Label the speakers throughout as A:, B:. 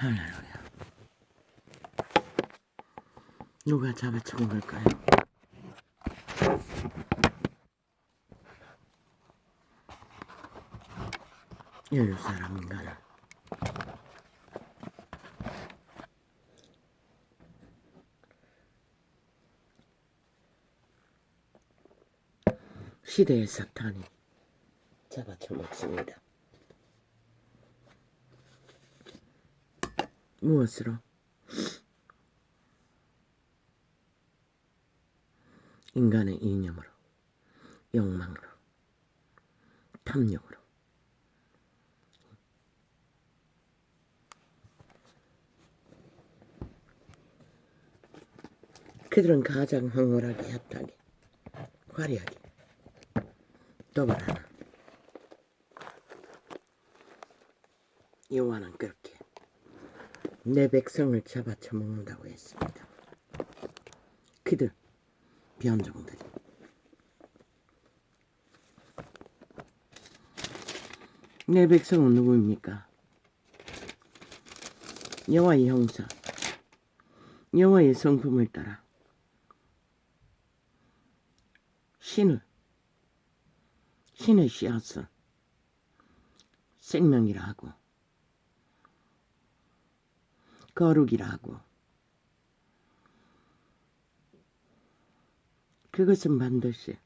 A: 할렐루야. 누가 잡아쳐온 걸까요? 인류 사람인가는 시대의 사탄이 잡아쳐 먹습니다. 무엇으로? 인간의 이념으로, 욕망으로, 탐욕으로. 그들은 가장 황홀하게, 핫하게, 화려하게 도발하나. 여호와는 그렇게 내 백성을 잡아쳐 먹는다고 했습니다. 그들 변종들이 내 백성은 누구입니까? 여호와의 형사, 여호와의 성품을 따라 신의 씨앗을 생명이라 하고 거룩이라 하고 그것은 반드시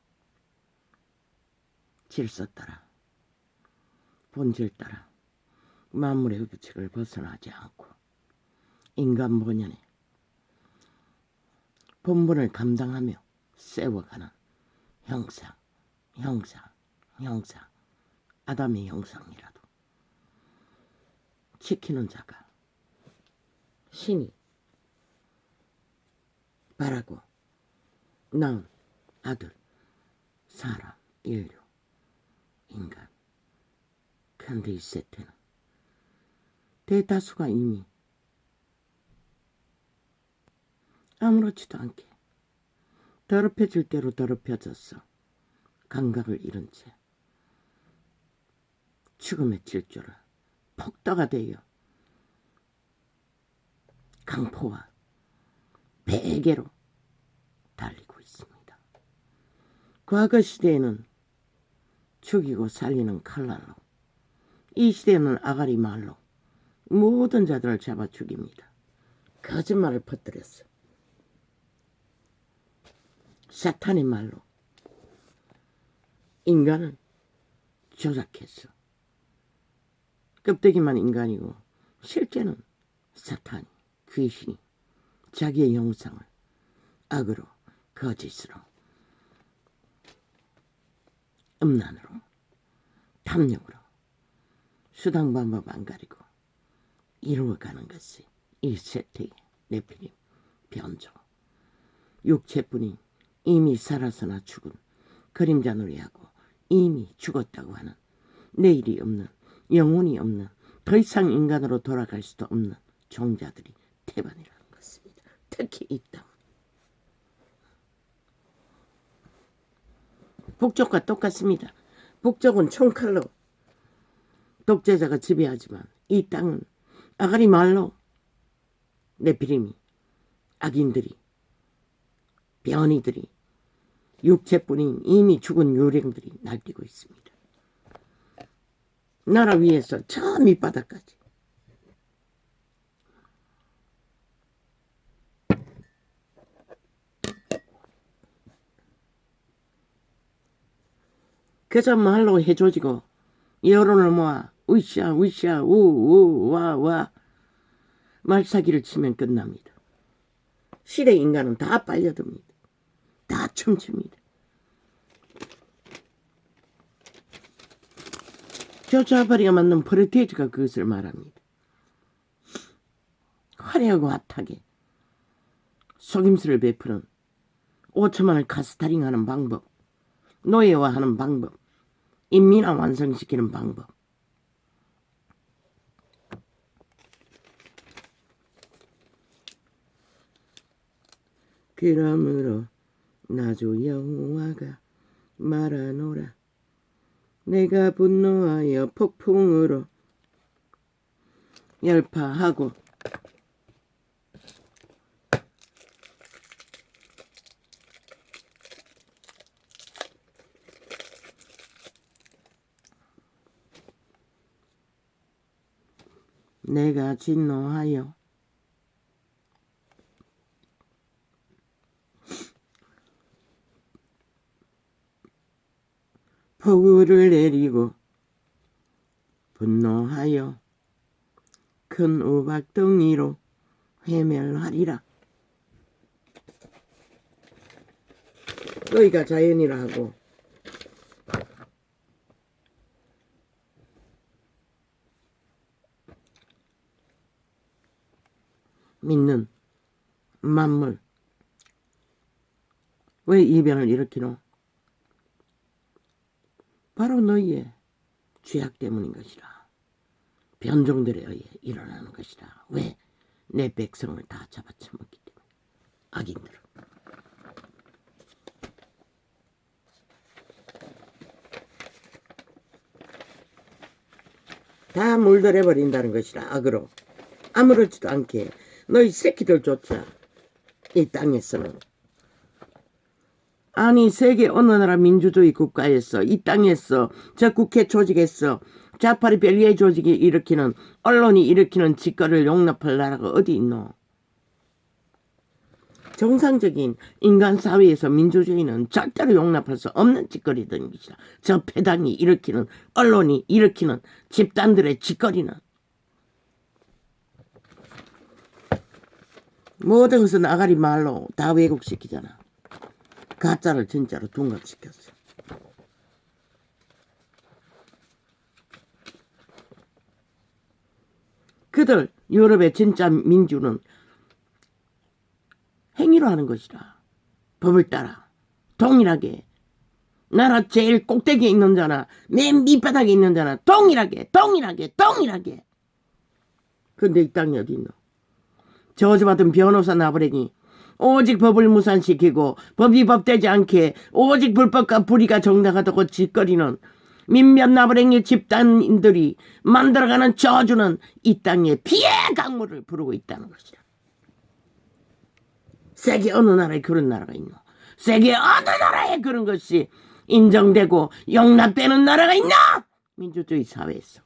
A: 질서 따라 본질 따라 만물의 규칙을 벗어나지 않고 인간 본연의 본분을 감당하며 세워가는 형상 아담의 형상이라도 지키는 자가 신이 바라고 낳은 아들, 사람, 인류, 인간. 그런데 이 세태는 대다수가 이미 아무렇지도 않게 더럽혀질 대로 더럽혀졌어. 감각을 잃은 채 죽음의 질주를 폭도가 되어 강포와 베개로 달리고 있습니다. 과거 시대에는 죽이고 살리는 칼날로, 이 시대는 아가리 말로 모든 자들을 잡아 죽입니다. 거짓말을 퍼뜨렸어. 사탄의 말로 인간을 조작했어. 껍데기만 인간이고 실제는 사탄이, 귀신이 자기의 형상을 악으로, 거짓으로, 음란으로, 탐욕으로 수단 방법 안 가리고 이루어가는 것이 이 세태의 네피림, 변종. 육체뿐인 이미 살아서나 죽은 그림자 놀이하고 이미 죽었다고 하는 내일이 없는, 영혼이 없는, 더 이상 인간으로 돌아갈 수도 없는 종자들이 태반이라는 것입니다. 특히 이 땅. 북쪽과 똑같습니다. 북쪽은 총칼로 독재자가 지배하지만 이 땅은 아가리 말로 네피림이, 악인들이, 변이들이, 육체뿐인 이미 죽은 요령들이 날뛰고 있습니다. 나라 위에서 저 밑바닥까지. 그저 말로 해조지고 여론을 모아 으쌰 우우 와 말사기를 치면 끝납니다. 시대 인간은 다 빨려듭니다. 다 춤춥니다. 저자바리가 만든 프레테이즈가 그것을 말합니다. 화려하고 핫하게 속임수를 베푸는 5천만을 카스타링하는 방법, 노예화하는 방법, 인민화 완성시키는 방법. 그러므로 나주 여호와가 말하노라. 내가 분노하여 폭풍으로 열파하고 내가 진노하여 폭우를 내리고 분노하여 큰 우박덩이로 회멸하리라. 너희가 자연이라 하고 믿는 만물 왜 이변을 일으키노? 바로 너희의 죄악 때문인 것이라. 변종들에 의해 일어나는 것이라. 왜? 내 백성을 다 잡아쳐먹기 때문에. 악인들은. 다 물들여버린다는 것이라. 악으로. 아무렇지도 않게 너희 새끼들조차 이 땅에서는, 아니 세계 어느 나라 민주주의 국가에서 이 땅에서 저 국회 조직에서 좌파리 벨리에 조직이 일으키는, 언론이 일으키는 짓거리를 용납할 나라가 어디 있노? 정상적인 인간 사회에서 민주주의는 절대로 용납할 수 없는 짓거리던 것이다. 저 패당이 일으키는, 언론이 일으키는 집단들의 짓거리는 모든 것은 아가리 말로 다 왜곡시키잖아. 가짜를 진짜로 둔갑시켰어. 그들 유럽의 진짜 민주는 행위로 하는 것이라. 법을 따라 동일하게 나라 제일 꼭대기에 있는 자나 맨 밑바닥에 있는 자나 동일하게. 근데 이 땅이 어디 있노? 저주받은 변호사 나부랭이 오직 법을 무산시키고 법이 법되지 않게 오직 불법과 불의가 정당하다고 짓거리는 민몇 나부랭이 집단인들이 만들어가는 저주는 이 땅에 피해 강물을 부르고 있다는 것이다. 세계 어느 나라에 그런 나라가 있노? 세계 어느 나라에 그런 것이 인정되고 용납되는 나라가 있나? 민주주의 사회에서.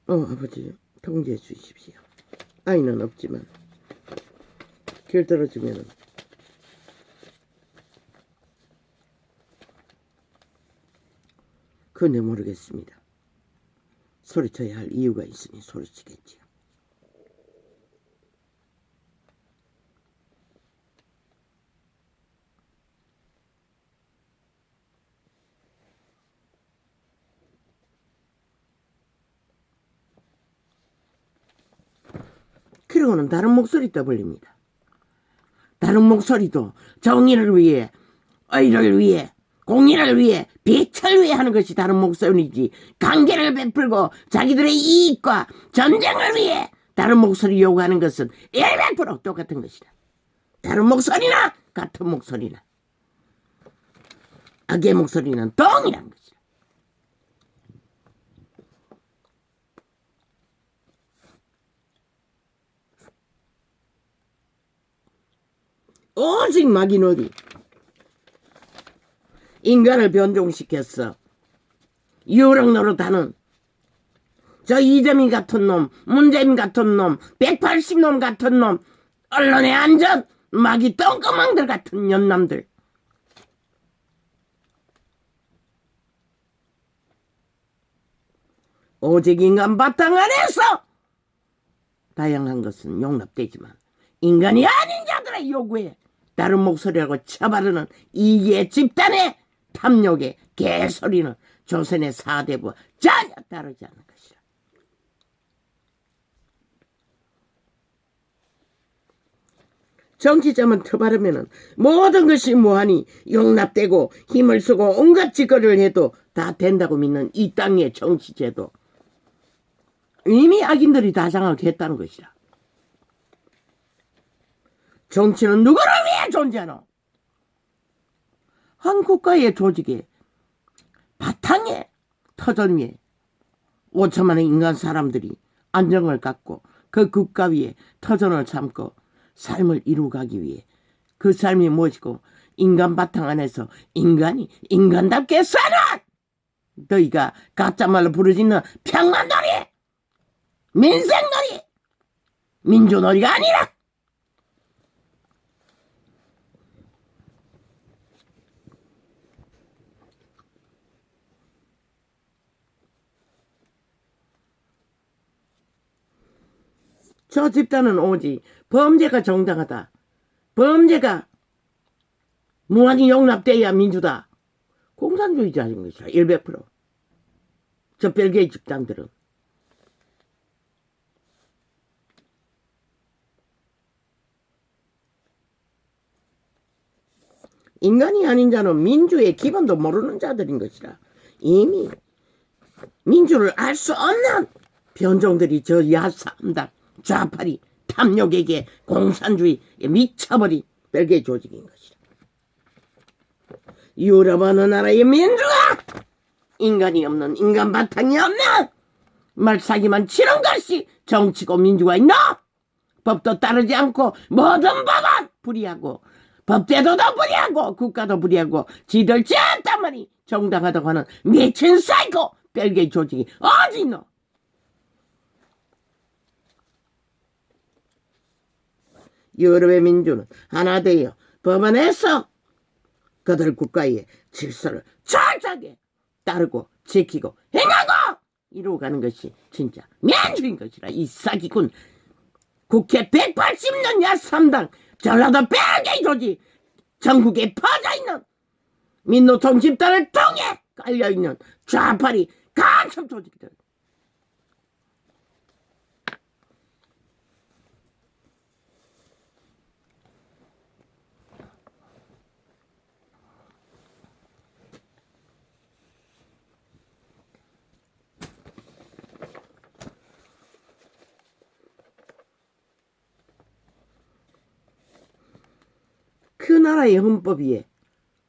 A: 아버지 통제해 주십시오. 아이는 없지만 길 떨어지면은 그런데 모르겠습니다. 소리쳐야 할 이유가 있으니 소리치겠지요. 그러고는 다른 목소리 떠벌립니다. 다른 목소리도 정의를 위해, 의를 위해, 공의를 위해, 빛을 위해 하는 것이 다른 목소리지. 관계를 베풀고 자기들의 이익과 전쟁을 위해 다른 목소리 요구하는 것은 100% 똑같은 것이다. 다른 목소리나 같은 목소리나 악의 목소리는 동일한 것이다. 오직 마귀노리 인간을 변종시켰어. 유령 노릇하는 저 이재민 같은 놈, 문재인 같은 놈, 180놈 같은 놈, 언론의 안전, 마귀 똥구멍들 같은 년남들. 오직 인간 바탕 안에서 다양한 것은 용납되지만 인간이 아닌 자들의 요구에 다른 목소리라고 쳐바르는 이기의 집단의 탐욕의 개소리는 조선의 사대부와 전혀 다르지 않은 것이라. 정치자만 터바르면은 모든 것이 무한히 용납되고 힘을 쓰고 온갖 짓거리를 해도 다 된다고 믿는 이 땅의 정치제도 이미 악인들이 다 장악했다는 것이라. 정치는 누구를 위해 존재하노? 한 국가의 조직에 바탕에 터전 위에 5천만의 인간 사람들이 안정을 갖고 그 국가 위에 터전을 삼고 삶을 이루어가기 위해 그 삶이 무엇이고 인간 바탕 안에서 인간이 인간답게 살아! 너희가 가짜말로 부르짖는 평만놀이! 민생놀이! 민주놀이가 아니라! 저 집단은 오직 범죄가 정당하다. 범죄가 무한히 용납돼야 민주다. 공산주의자인 것이라 100%. 저 벨기에 집단들은. 인간이 아닌 자는 민주의 기본도 모르는 자들인 것이라. 이미 민주를 알 수 없는 변종들이 저 야삼당 좌파리 탐욕에게 공산주의에 미쳐버린 벨기에 조직인 것이라. 유럽 어느 나라의 민주가 인간이 없는, 인간 바탕이 없는 말사기만 치는 것이 정치고 민주가 있나? 법도 따르지 않고 모든 법은 불이하고 법제도도 불이하고 국가도 불이하고 지들 쟤딴말이 정당하다고 하는 미친 사이코 벨기에 조직이 어디 있노? 유럽의 민주는 하나 되어 법원에서 그들 국가의 질서를 철저하게 따르고 지키고 행하고 이루어가는 것이 진짜 민주인 것이라. 이 사기꾼 국회 180년 야삼당 전라도 벨기에 조직 전국에 퍼져있는 민노총 집단을 통해 깔려있는 좌파리 간첩 조직들. 그 나라의 헌법 위에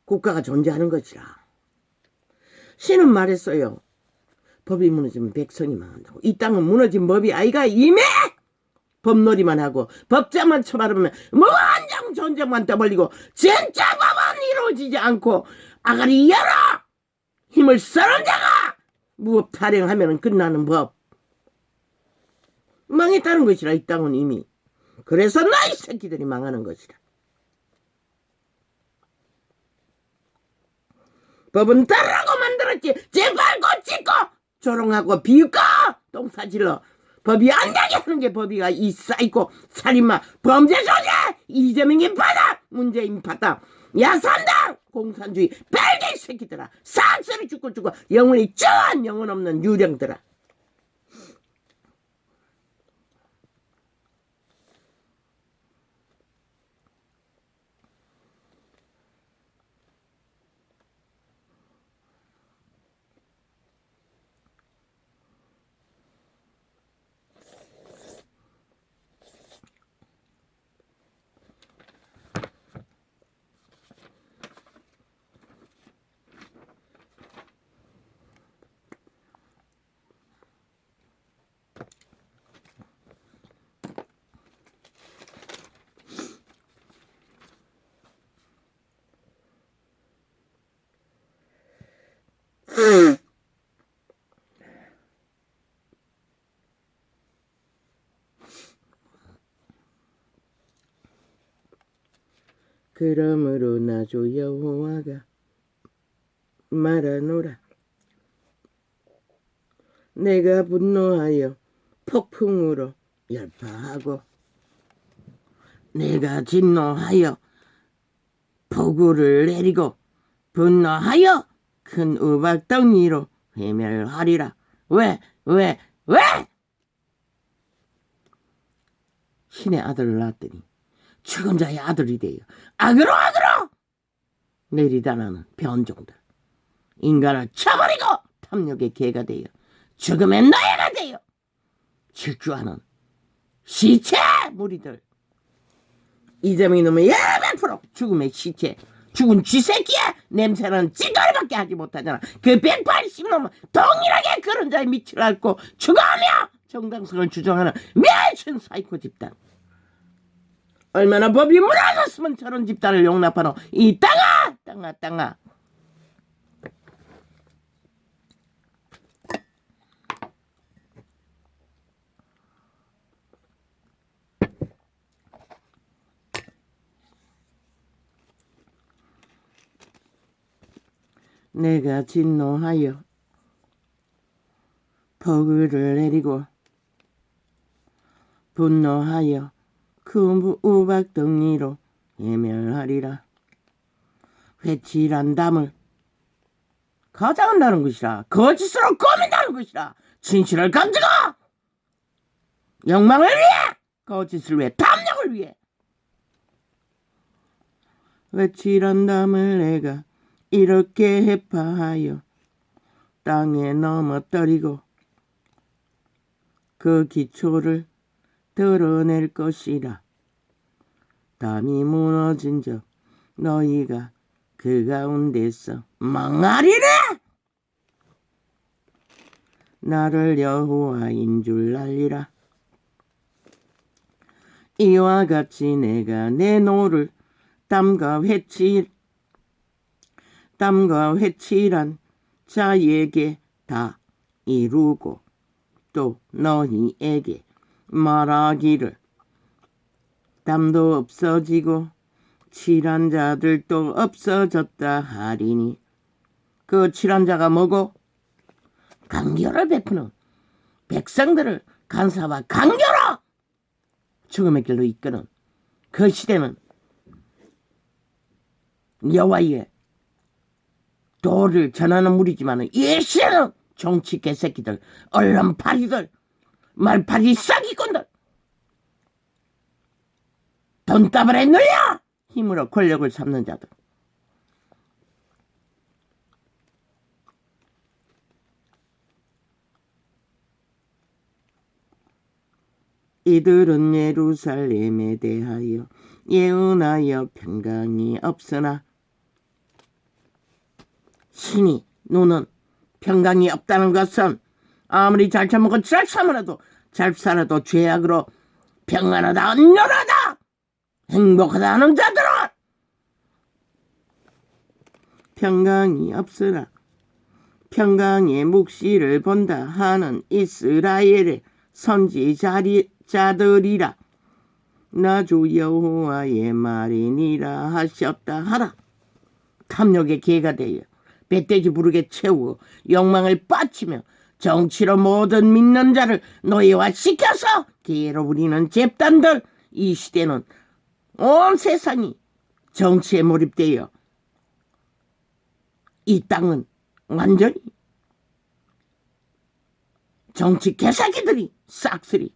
A: 국가가 존재하는 것이라. 신은 말했어요. 법이 무너지면 백성이 망한다고. 이 땅은 무너진 법이 아이가 이미 법놀이만 하고 법자만 쳐바르면 무한정 전쟁만 떠벌리고 진짜 법은 이루어지지 않고 아가리 열어 힘을 쓰는 자가 무법 타령하면 끝나는 법. 망했다는 것이라. 이 땅은 이미. 그래서 너희 새끼들이 망하는 것이라. 법은 따르라고 만들었지. 제발 고치고 조롱하고 비웃고 똥사질러 법이 안 되게 하는 게 법이가. 이 사이코 살인마 범죄 소재 이재명이 받아 문재인 받아 야삼당 공산주의 벨기에 새끼들아. 싹쓸이 죽고 영혼이 쩌한 영혼 없는 유령들아. 그러므로 나주 여호와가 말하노라. 내가 분노하여 폭풍으로 열파하고 내가 진노하여 폭우를 내리고 분노하여 큰 우박덩이로 회멸하리라. 왜? 신의 아들을 낳았더니 죽은 자의 아들이 되어 악으로 내리다나는 변종들. 인간을 쳐버리고 탐욕의 개가 되어 죽음의 노예가 되어 질주하는 시체 무리들. 이재명 이놈의 100% 죽음의 시체. 죽은 쥐새끼야. 냄새는 찌꺼리밖에 하지 못하잖아. 그 180놈은 동일하게 그런 자의 밑을 앓고 죽어가며 정당성을 주장하는 미친 사이코 집단. 얼마나 법이 무너졌으면 저런 집단을 용납하노. 이 땅아. 내가 진노하여 버그를 내리고 분노하여 그 우박덩이로 예멸하리라. 회칠한 담을 가져간다는 것이라. 거짓으로 꾸민다는 것이라. 진실을 가지고 영망을 위해, 거짓을 위해, 탐욕을 위해 회칠한 담을 내가 이렇게 해파하여 땅에 넘어뜨리고 그 기초를 드러낼 것이라. 담이 무너진 적 너희가 그 가운데서 망하리라. 나를 여호와인 줄 알리라. 이와 같이 내가 내 노를 땀과 회칠한 자에게 다 이루고 또 너희에게 말하기를 땀도 없어지고 칠한 자들도 없어졌다 하리니. 그 칠한 자가 뭐고? 강교를 베푸는 백성들을 간사와 강교로 죽음의 길로 이끄는 그 시대는 여호와의 도를 전하는 무리지만 이 시대는 정치 개새끼들, 언론파리들, 말파리 싸기꾼들, 돈다발에 눌려 힘으로 권력을 잡는 자들. 이들은 예루살렘에 대하여 예언하여 평강이 없으나 신이 누는 평강이 없다는 것은 아무리 잘 처먹고 잘 살아도 죄악으로 평안하다, 안전하다, 행복하다 하는 자들은 평강이 없으나 평강의 묵시를 본다 하는 이스라엘의 선지자들이라. 나 주 여호와의 말이니라 하셨다 하라. 탐욕의 개가 되어 뱃돼지 부르게 채우고 욕망을 빠치며 정치로 모든 믿는 자를 노예화시켜서 개로 부리는 집단들. 이 시대는 온 세상이 정치에 몰입되어 이 땅은 완전히 정치 개사기들이 싹쓸이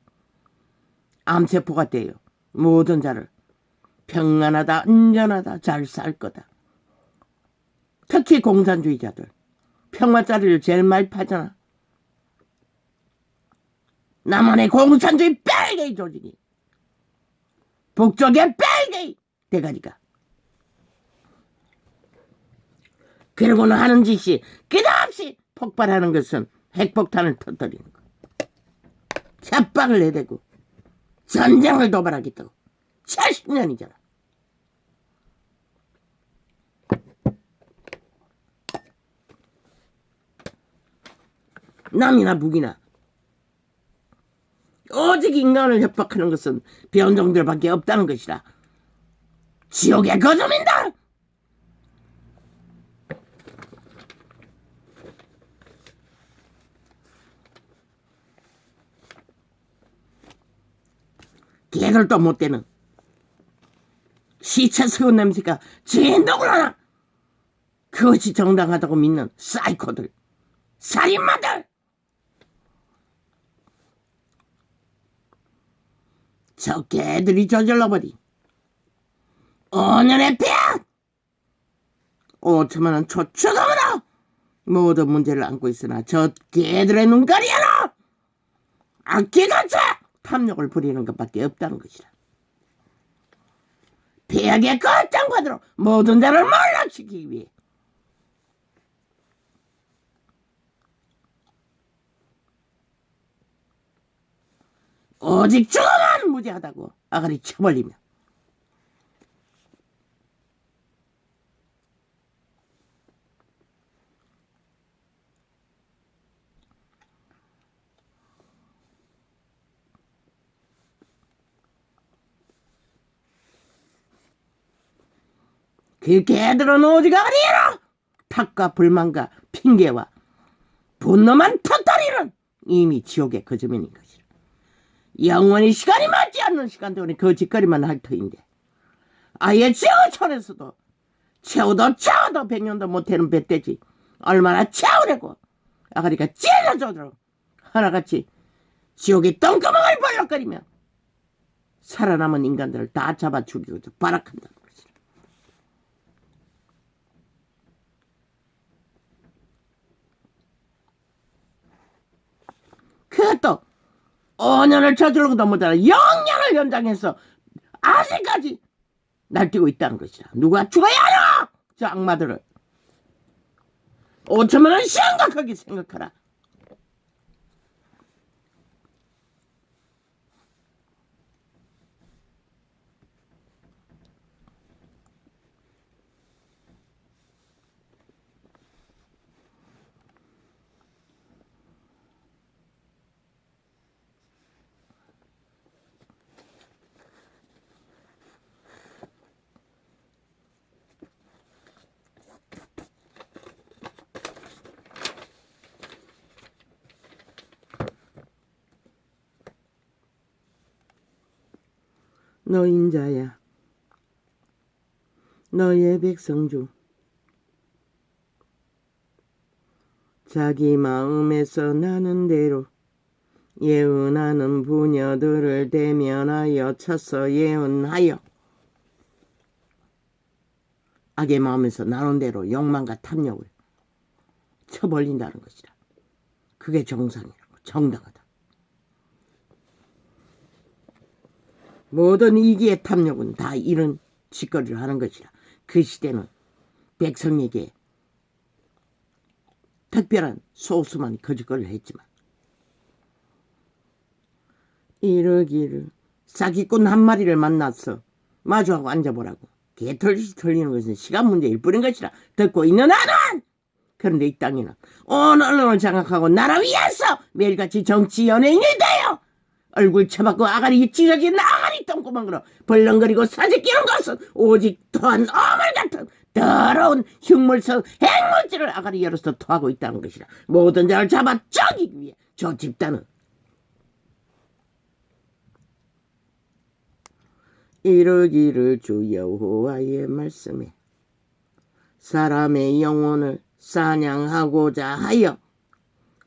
A: 암세포가 되어 모든 자를 평안하다, 안전하다, 잘 살 거다. 특히 공산주의자들 평화짜리를 제일 많이 파잖아. 남한의 공산주의 빨갱이 조직이, 북쪽의 빨갱이 대가리가. 그러고는 하는 짓이 끝없이 폭발하는 것은 핵폭탄을 터뜨리는 거, 협박을 내대고 전쟁을 도발하겠다고. 70년이잖아. 남이나 북이나 오직 인간을 협박하는 것은 변종들밖에 없다는 것이라. 지옥의 거점인다. 개들도 못 되는 시체 썩은 냄새가 진동을 하나. 그것이 정당하다고 믿는 사이코들, 살인마들. 저 개들이 저질러버린 5년의 폐악, 5천만 원 초추금으로 모든 문제를 안고 있으나 저 개들의 눈가리에는 악기같이 탐욕을 부리는 것밖에 없다는 것이라. 폐악의 끝장받으러 모든 자를 몰락시키기 위해 오직 죽음은 무지하다고 아가리 쳐벌리며 그 개들은 오직 아니라 탁과 불만과 핑계와 분노만 터뜨리는 이미 지옥의 거저면인 것이라. 영원히 시간이 맞지 않는 시간 동안에 거짓거리만 할 터인데 아예 지옥천에서도 채워도 100년도 못되는 뱃돼지 얼마나 채우려고 아가리가 찢어져도록 하나같이 지옥의 똥구멍을 벌럭거리며 살아남은 인간들을 다 잡아 죽이고 발악한다는 것이라. 그것도 5년을 저지르고도 못하는 0년을 연장해서 아직까지 날뛰고 있다는 것이라. 누가 죽어야 하나? 저 악마들을 5천만 원 심각하게 생각하라. 너 인자야, 너의 백성 중 자기 마음에서 나는 대로 예언하는 부녀들을 대면하여 쳐서 예언하여 악의 마음에서 나는 대로 욕망과 탐욕을 쳐벌린다는 것이라. 그게 정상이라고, 정당하다. 모든 이기의 탐욕은 다 이런 짓거리를 하는 것이라. 그 시대는 백성에게 특별한 소수만 거짓거리를 했지만 이러기를 사기꾼 한 마리를 만나서 마주하고 앉아보라고 개털듯이 털리는 것은 시간 문제일 뿐인 것이라 듣고 있는 나는. 그런데 이 땅에는 온 언론을 장악하고 나라 위에서 매일같이 정치 연예인이 되어 얼굴 쳐박고 아가리 찢어진 아가리 똥구멍으로 벌렁거리고 사재끼는 것은 오직 또한 어물 같은 더러운 흉물성 핵물질을 아가리 열어서 토하고 있다는 것이라. 모든 자를 잡아 쪼기기 위해 저 집단은 이르기를 주 여호와의 말씀에 사람의 영혼을 사냥하고자 하여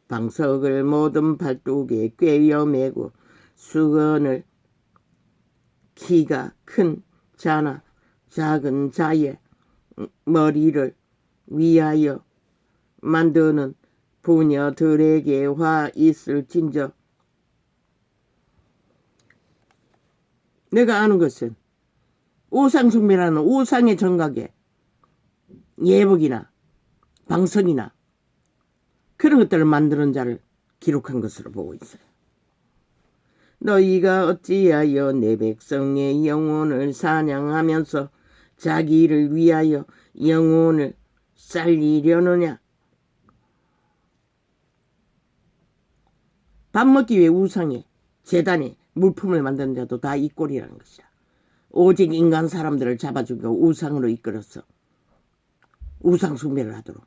A: 방석을 모든 발뚝에 꿰어매고 수건을 키가 큰 자나 작은 자의 머리를 위하여 만드는 부녀들에게 화 있을진저. 내가 아는 것은 우상숭배라는 우상의 정각에 예복이나 방석이나 그런 것들을 만드는 자를 기록한 것으로 보고 있어요. 너희가 어찌하여 내 백성의 영혼을 사냥하면서 자기를 위하여 영혼을 살리려느냐. 밥 먹기 위해 우상에 제단에 물품을 만드는 자도 다 이 꼴이라는 것이야. 오직 인간 사람들을 잡아 죽이고 우상으로 이끌어서 우상 숭배를 하도록.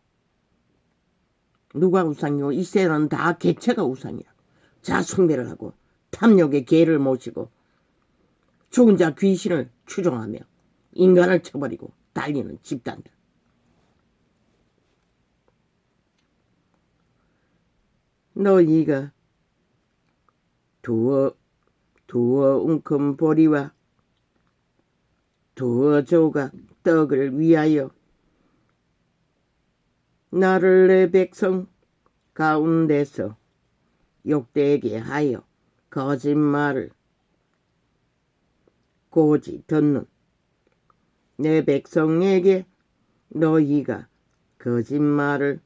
A: 누가 우상이고 이 세상은 다 개체가 우상이야. 자 숭배를 하고 탐욕의 개를 모시고 죽은 자 귀신을 추종하며 인간을 쳐버리고 달리는 집단들. 너희가 두어 웅큼 보리와 두어 조각 떡을 위하여 나를 내 백성 가운데서 욕되게 하여 거짓말을 고지 듣는 내 백성에게 너희가 거짓말을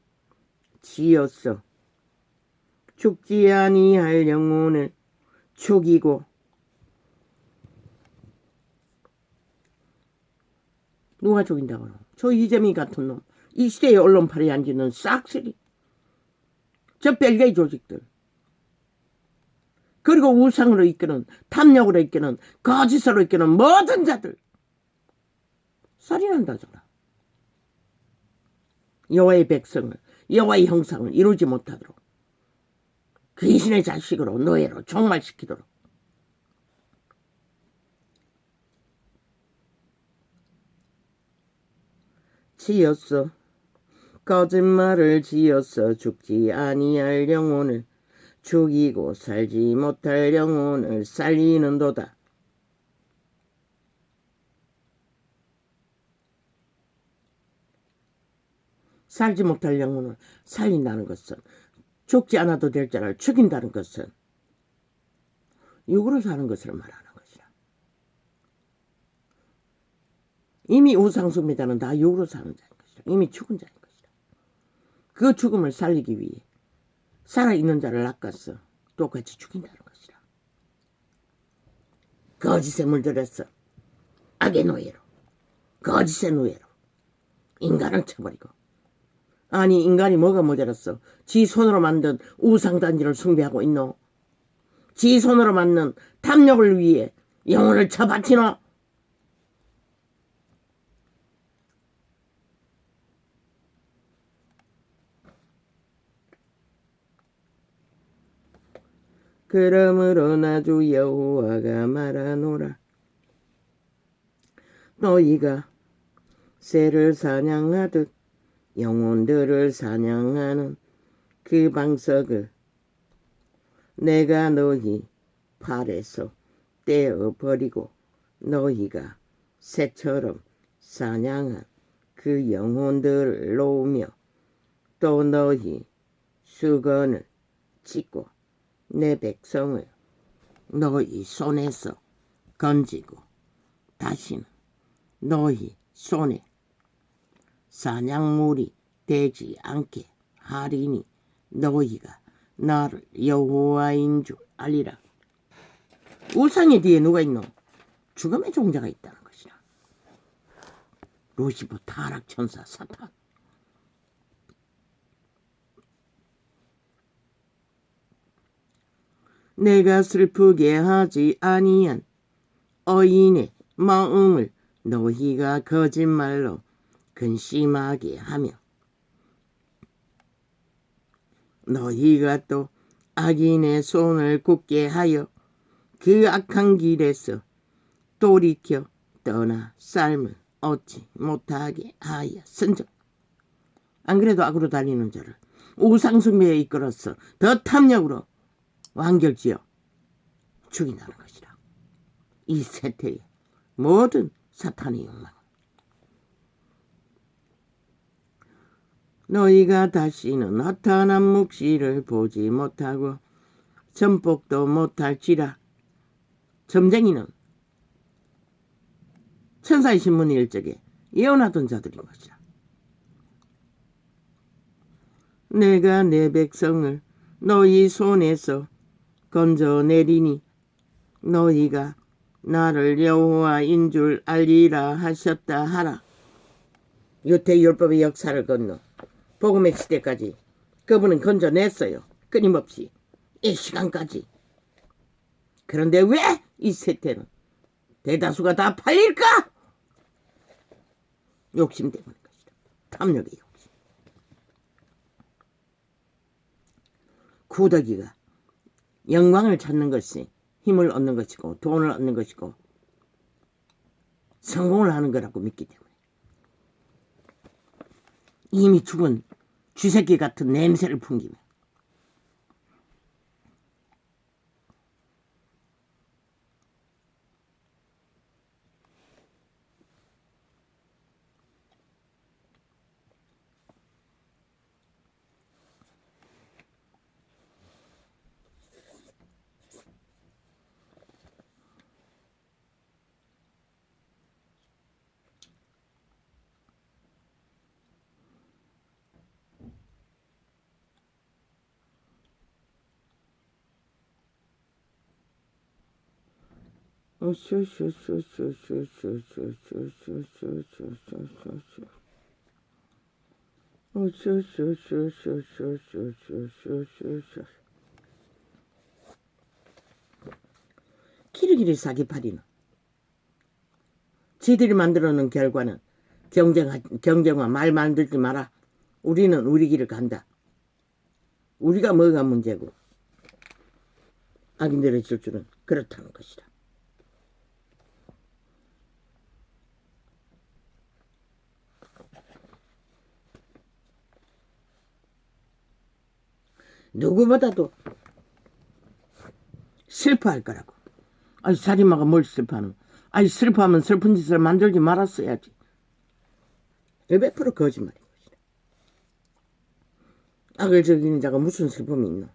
A: 지었어 죽지 아니할 영혼을 죽이고. 누가 죽인다고? 저 이재명 같은 놈, 이 시대의 언론팔에 앉는 싹쓸이 저 벨게이 조직들, 그리고 우상으로 이끄는, 탐욕으로 이끄는, 거짓으로 이끄는 모든 자들 살인한다잖아. 여호와의 백성을, 여호와의 형상을 이루지 못하도록 귀신의 자식으로 노예로 종말시키도록 지었어. 거짓말을 지었어. 죽지 아니할 영혼을, 죽이고 살지 못할 영혼을 살리는도다. 살지 못할 영혼을 살린다는 것은, 죽지 않아도 될 자를 죽인다는 것은 육으로 사는 것을 말하는 것이야. 이미 우상숭배자는 다 육으로 사는 자인 것이다. 이미 죽은 자인 것이다. 그 죽음을 살리기 위해 살아있는 자를 낚아서 똑같이 죽인다는 것이다. 거짓에 물들였어. 악의 노예로, 거짓의 노예로 인간을 쳐버리고, 아니 인간이 뭐가 모자랐어? 지 손으로 만든 우상단지를 숭배하고 있노? 지 손으로 만든 탐욕을 위해 영혼을 쳐바치노? 그러므로 나 주 여호와가 말하노라. 너희가 새를 사냥하듯 영혼들을 사냥하는 그 방석을 내가 너희 팔에서 떼어버리고 너희가 새처럼 사냥한 그 영혼들을 놓으며 또 너희 수건을 찢고 내 백성을 너희 손에서 건지고 다시는 너희 손에 사냥물이 되지 않게 하리니 너희가 나를 여호와인 줄 알리라. 우상의 뒤에 누가 있노? 죽음의 종자가 있다는 것이라. 루시퍼 타락천사 사탄. 내가 슬프게 하지 아니한 어인의 마음을 너희가 거짓말로 근심하게 하며 너희가 또 악인의 손을 굳게 하여 그 악한 길에서 돌이켜 떠나 삶을 얻지 못하게 하였은즉, 안 그래도 악으로 달리는 자를 우상숭배에 이끌어서 더 탐욕으로 완결지어 죽인다는 것이라. 이 세태의 모든 사탄의 욕망, 너희가 다시는 허탄한 묵시를 보지 못하고 전복도 못할지라. 점쟁이는 천사의 신문의 일적에 예언하던 자들인 것이라. 내가 내 백성을 너희 손에서 건져내리니 너희가 나를 여호와인 줄 알리라 하셨다 하라. 유태율법의 역사를 건너 복음의 시대까지 그분은 건져냈어요. 끊임없이 이 시간까지. 그런데 왜 이 세태는 대다수가 다 팔릴까? 욕심 때문인 것이다. 탐욕의 욕심. 구더기가 영광을 찾는 것이 힘을 얻는 것이고 돈을 얻는 것이고 성공을 하는 거라고 믿기 때문에 이미 죽은 쥐새끼 같은 냄새를 풍기며 키리키리 사기팔이는 지들이 만들어 놓은 결과는 경쟁과 말 만들지 마라. 우리는 우리 길을 간다. 우리가 뭐가 문제고 악인들의 질주는 그렇다는 것이다. 누구보다도 슬퍼할 거라고. 아이 살인마가 뭘 슬퍼하노. 아이 슬퍼하면 슬픈 짓을 만들지 말았어야지. 100% 거짓말인 것이다. 악을 저기는 자가 무슨 슬픔이 있노.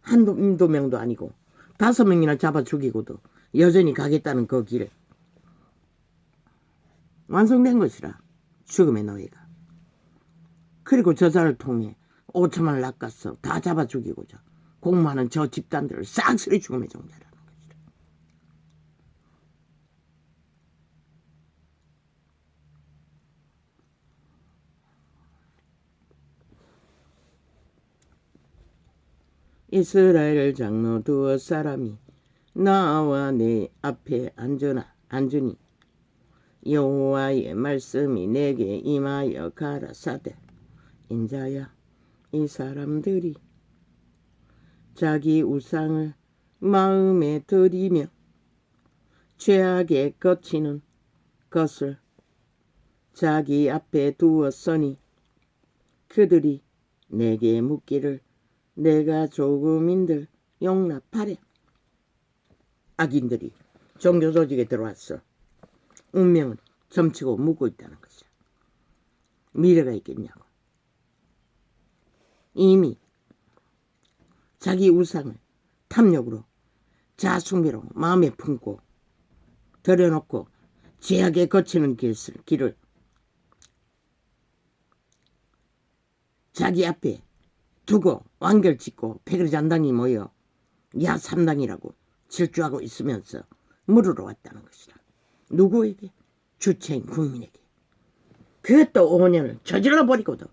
A: 한두 명도 아니고 5명이나 잡아 죽이고도 여전히 가겠다는 그 길을 완성된 것이라. 죽음의 노예가. 그리고 저자를 통해 5천만을 낚았어. 다 잡아 죽이고자 공모하는 저 집단들을 싹쓸이 죽음의 종자라는 것이다. 이스라엘 장로 두어 사람이 나와 내 앞에 앉으니 여호와의 말씀이 내게 임하여 가라사대 인자야 이 사람들이 자기 우상을 마음에 들이며 죄악에 거치는 것을 자기 앞에 두었으니 그들이 내게 묻기를 내가 조금인들 용납하랴. 악인들이 종교 조직에 들어왔어. 운명을 점치고 묻고 있다는 것이야. 미래가 있겠냐고. 이미 자기 우상을 탐욕으로 자숭배로 마음에 품고 들여놓고 죄악에 거치는 길을 자기 앞에 두고 완결 짓고 백의잔당이 모여 야삼당이라고 질주하고 있으면서 물으러 왔다는 것이다. 누구에게? 주체인 국민에게. 그것도 5년을 저질러버리고도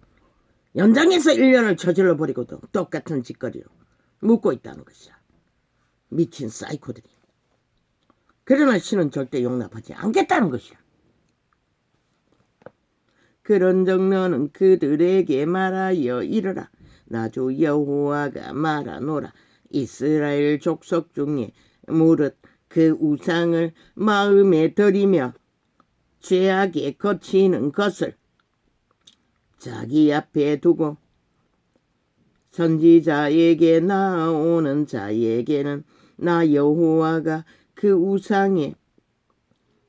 A: 연장해서 1년을 저질러버리고도 똑같은 짓거리로 묻고 있다는 것이야. 미친 사이코들이. 그러나 신은 절대 용납하지 않겠다는 것이야. 그런즉 너는 그들에게 말하여 이르라. 나주 여호와가 말하노라. 이스라엘 족속 중에 무릇 그 우상을 마음에 들이며 죄악에 거치는 것을 자기 앞에 두고 선지자에게 나오는 자에게는 나 여호와가 그 우상에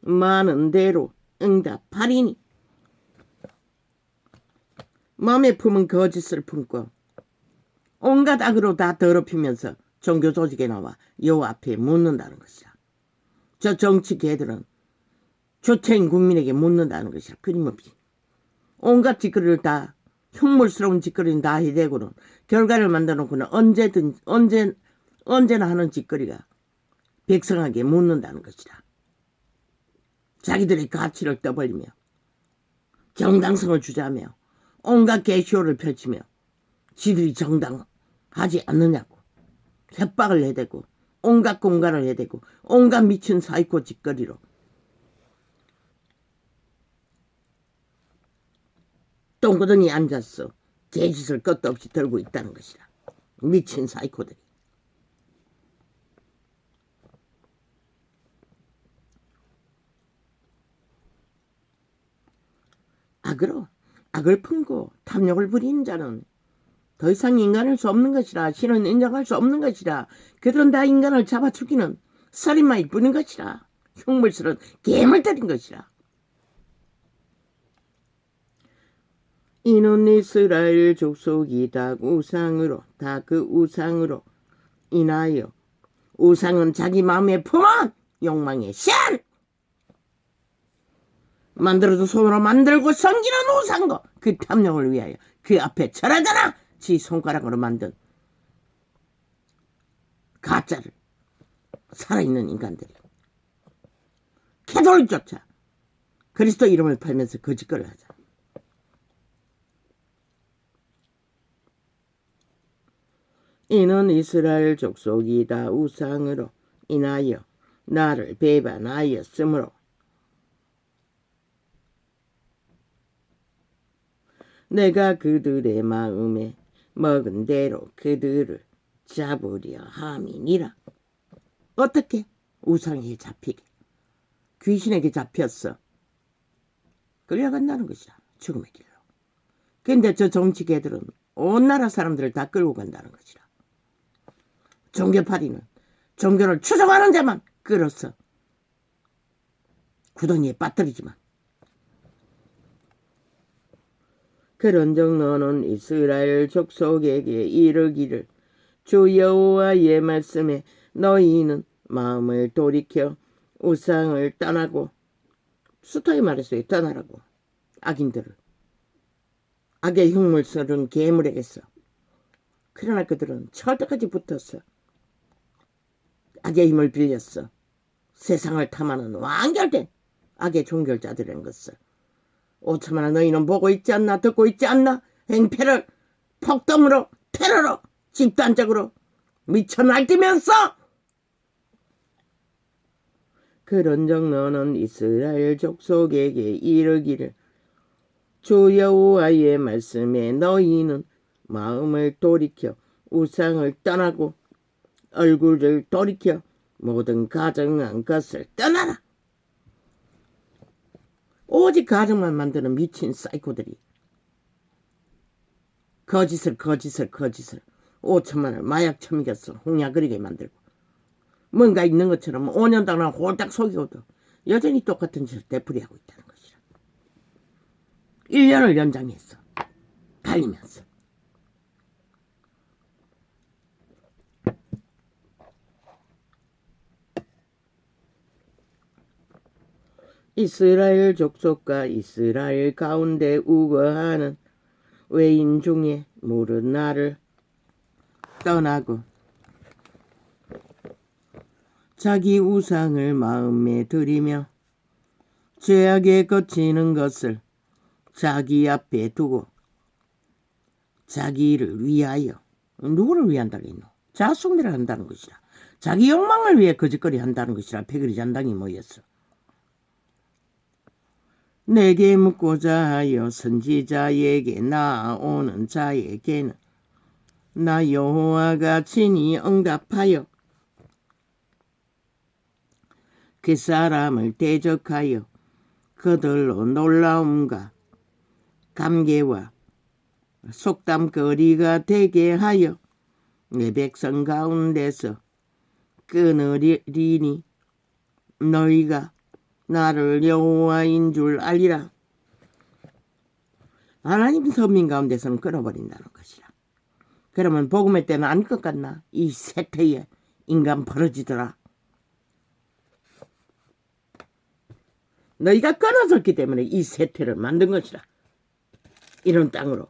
A: 많은 대로 응답하리니. 마음에 품은 거짓을 품고 온갖 악으로 다 더럽히면서 종교 조직에 나와 여호와 앞에 묻는다는 것이야. 저 정치 개들은 주체인 국민에게 묻는다는 것이야. 끊임없이. 온갖 짓거리를 다 흉물스러운 짓거리는 다 해대고는 결과를 만들어놓고는 언제나 하는 짓거리가 백성에게 묻는다는 것이다. 자기들의 가치를 떠벌리며 정당성을 주자며 온갖 개쇼를 펼치며 지들이 정당하지 않느냐고 협박을 해대고 온갖 공갈을 해대고 온갖 미친 사이코 짓거리로 똥구덩이 앉았어. 개짓을 끝도 없이 들고 있다는 것이다. 미친 사이코들이. 악을 품고 탐욕을 부리는 자는 더 이상 인간할 수 없는 것이라. 신은 인정할 수 없는 것이라. 그들은 다 인간을 잡아 죽이는 살인마일 뿐인 것이라. 흉물스러운 괴물들인 것이라. 이는 이스라엘 족속이 다 그 우상으로 인하여 우상은 자기 마음에 품은 욕망의 신! 만들어도 손으로 만들고 섬기는 우상과 그 탐욕을 위하여 그 앞에 절하잖아. 지 손가락으로 만든 가짜를 살아있는 인간들이 캐톨릭조차 그리스도 이름을 팔면서 거짓거리를 하자. 이는 이스라엘 족속이 다 우상으로 인하여 나를 배반하였으므로 내가 그들의 마음에 먹은 대로 그들을 잡으려 함이니라. 어떻게? 우상에게 잡히게. 귀신에게 잡혔어. 끌려간다는 것이라. 죽음의 길로. 근데 저 정치개들은 온 나라 사람들을 다 끌고 간다는 것이라. 종교파리는 종교를 추종하는 자만 끌어서 구덩이에 빠뜨리지만, 그런즉 너는 이스라엘 족속에게 이르기를 주 여호와의 말씀에 너희는 마음을 돌이켜 우상을 떠나고, 숱하게 말했어요. 떠나라고. 악인들을, 악의 흉물스러운 괴물에게서. 그러나 그들은 철떡까지 붙었어. 악의 힘을 빌렸어. 세상을 탐하는 완결된 악의 종결자들인 것을. 오참하나 너희는 보고 있지 않나? 듣고 있지 않나? 행패를 폭동으로, 테러로, 집단적으로 미쳐 날뛰면서. 그런즉 너는 이스라엘 족속에게 이르기를 주 여호와의 말씀에 너희는 마음을 돌이켜 우상을 떠나고 얼굴을 돌이켜 모든 가증한 것을 떠나라. 오직 가정만 만드는 미친 사이코들이 거짓을 5천만을 마약 처먹였어. 홍약거리게 만들고 뭔가 있는 것처럼 5년 동안 홀딱 속이고도 여전히 똑같은 짓을 되풀이하고 있다는 것이라. 1년을 연장했어. 달리면서. 이스라엘 족속과 이스라엘 가운데 우거하는 외인 중에 모른 나를 떠나고 자기 우상을 마음에 들이며 죄악에 거치는 것을 자기 앞에 두고 자기를 위하여, 누구를 위한다고 했노? 자숭대를 한다는 것이라. 자기 욕망을 위해 거짓거리 한다는 것이라. 패거리 잔당이 모였어. 내게 묻고자 하여 선지자에게 나아오는 자에게는 나 여호와가 친히 응답하여 그 사람을 대적하여 그들로 놀라움과 감개와 속담거리가 되게 하여 내 백성 가운데서 끊으리니 너희가 나를 여호와인 줄 알리라. 하나님 선민 가운데서는 끊어버린다는 것이라. 그러면 복음의 때는 안 것 같나? 이 세태에 인간 벌어지더라. 너희가 끊어졌기 때문에 이 세태를 만든 것이라. 이런 땅으로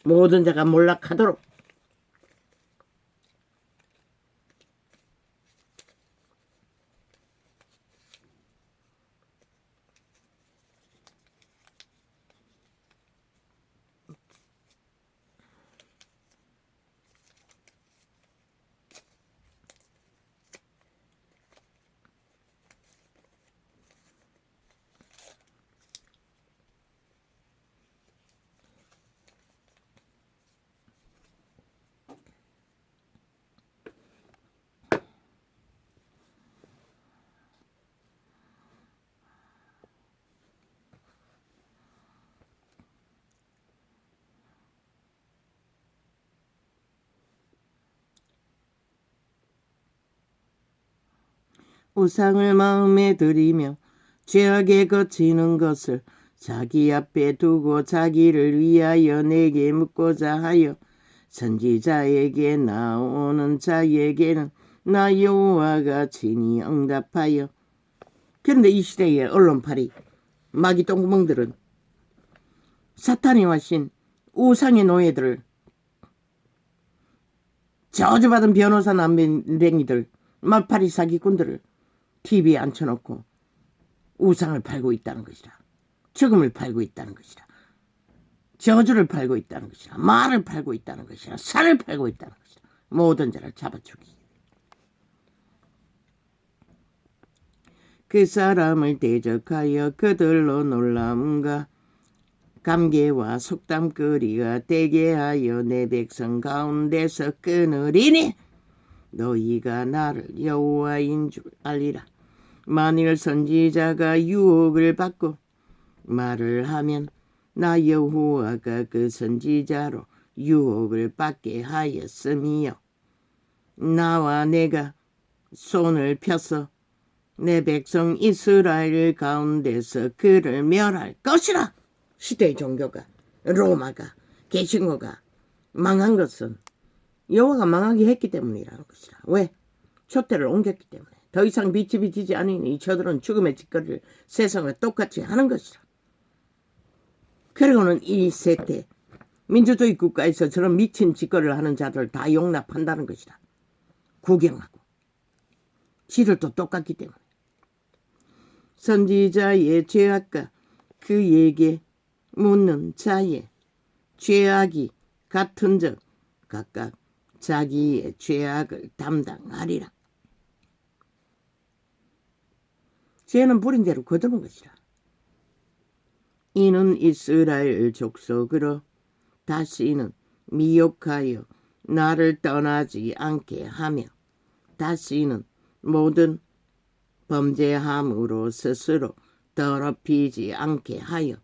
A: 모든 자가 몰락하도록. 우상을 마음에 들이며 죄악에 거치는 것을 자기 앞에 두고 자기를 위하여 내게 묻고자 하여 선지자에게 나오는 자에게는 나 여호와가 친히 응답하여. 그런데 이 시대의 언론파리 마귀 똥구멍들은 사탄이 와신 우상의 노예들을, 저주받은 변호사 남뱅이들, 말파리 사기꾼들을 TV에 앉혀놓고 우상을 팔고 있다는 것이라. 죽음을 팔고 있다는 것이라. 저주를 팔고 있다는 것이라. 말을 팔고 있다는 것이라. 살을 팔고 있다는 것이라. 모든 자를 잡아 죽이기. 그 사람을 대적하여 그들로 놀라움과 감개와 속담거리가 되게 하여 내 백성 가운데서 끊으리니 너희가 나를 여호와인 줄 알리라. 만일 선지자가 유혹을 받고 말을 하면 나 여호와가 그 선지자로 유혹을 받게 하였음이요 나와 내가 손을 펴서 내 백성 이스라엘 가운데서 그를 멸할 것이라. 시대의 종교가 로마가 개신교가 망한 것은 여호와가 망하게 했기 때문이라는 것이라. 왜? 촛대를 옮겼기 때문에. 더 이상 빛이 비치지 않으니 저들은 죽음의 짓거리를 세상과 똑같이 하는 것이라. 그리고는 이 세대 민주주의 국가에서 저런 미친 짓거리를 하는 자들 다 용납한다는 것이라. 구경하고 지들도 똑같기 때문에. 선지자의 죄악과 그에게 묻는 자의 죄악이 같은 적 각각 자기의 죄악을 담당하리라. 죄는 부린 대로 거두는 것이라. 이는 이스라엘 족속으로 다시는 미혹하여 나를 떠나지 않게 하며 다시는 모든 범죄함으로 스스로 더럽히지 않게 하여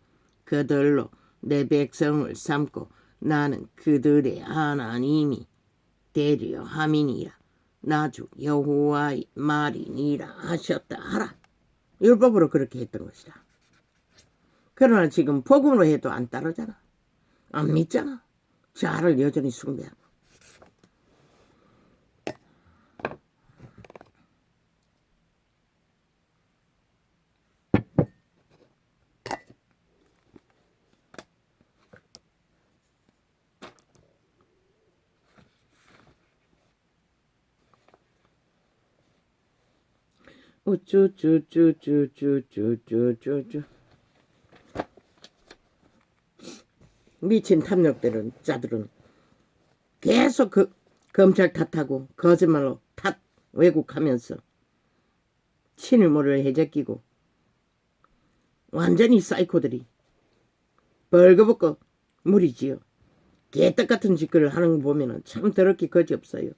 A: 그들로 내 백성을 삼고 나는 그들의 하나님이 되려 함이니라. 나주 여호와의 말이니라 하셨다 하라. 율법으로 그렇게 했던 것이라. 그러나 지금 복음으로 해도 안 따르잖아. 안 믿잖아. 자를 여전히 숭배하고. 우쭈쭈쭈쭈쭈쭈쭈쭈 미친 탐욕되는 자들은 계속 검찰 탓하고 거짓말로 탓 왜곡하면서 친일모를 해제끼고 완전히 사이코들이 벌거벗고 무리지어 개떡 같은 짓거리를 하는 거 보면 참 더럽게 거지없어요.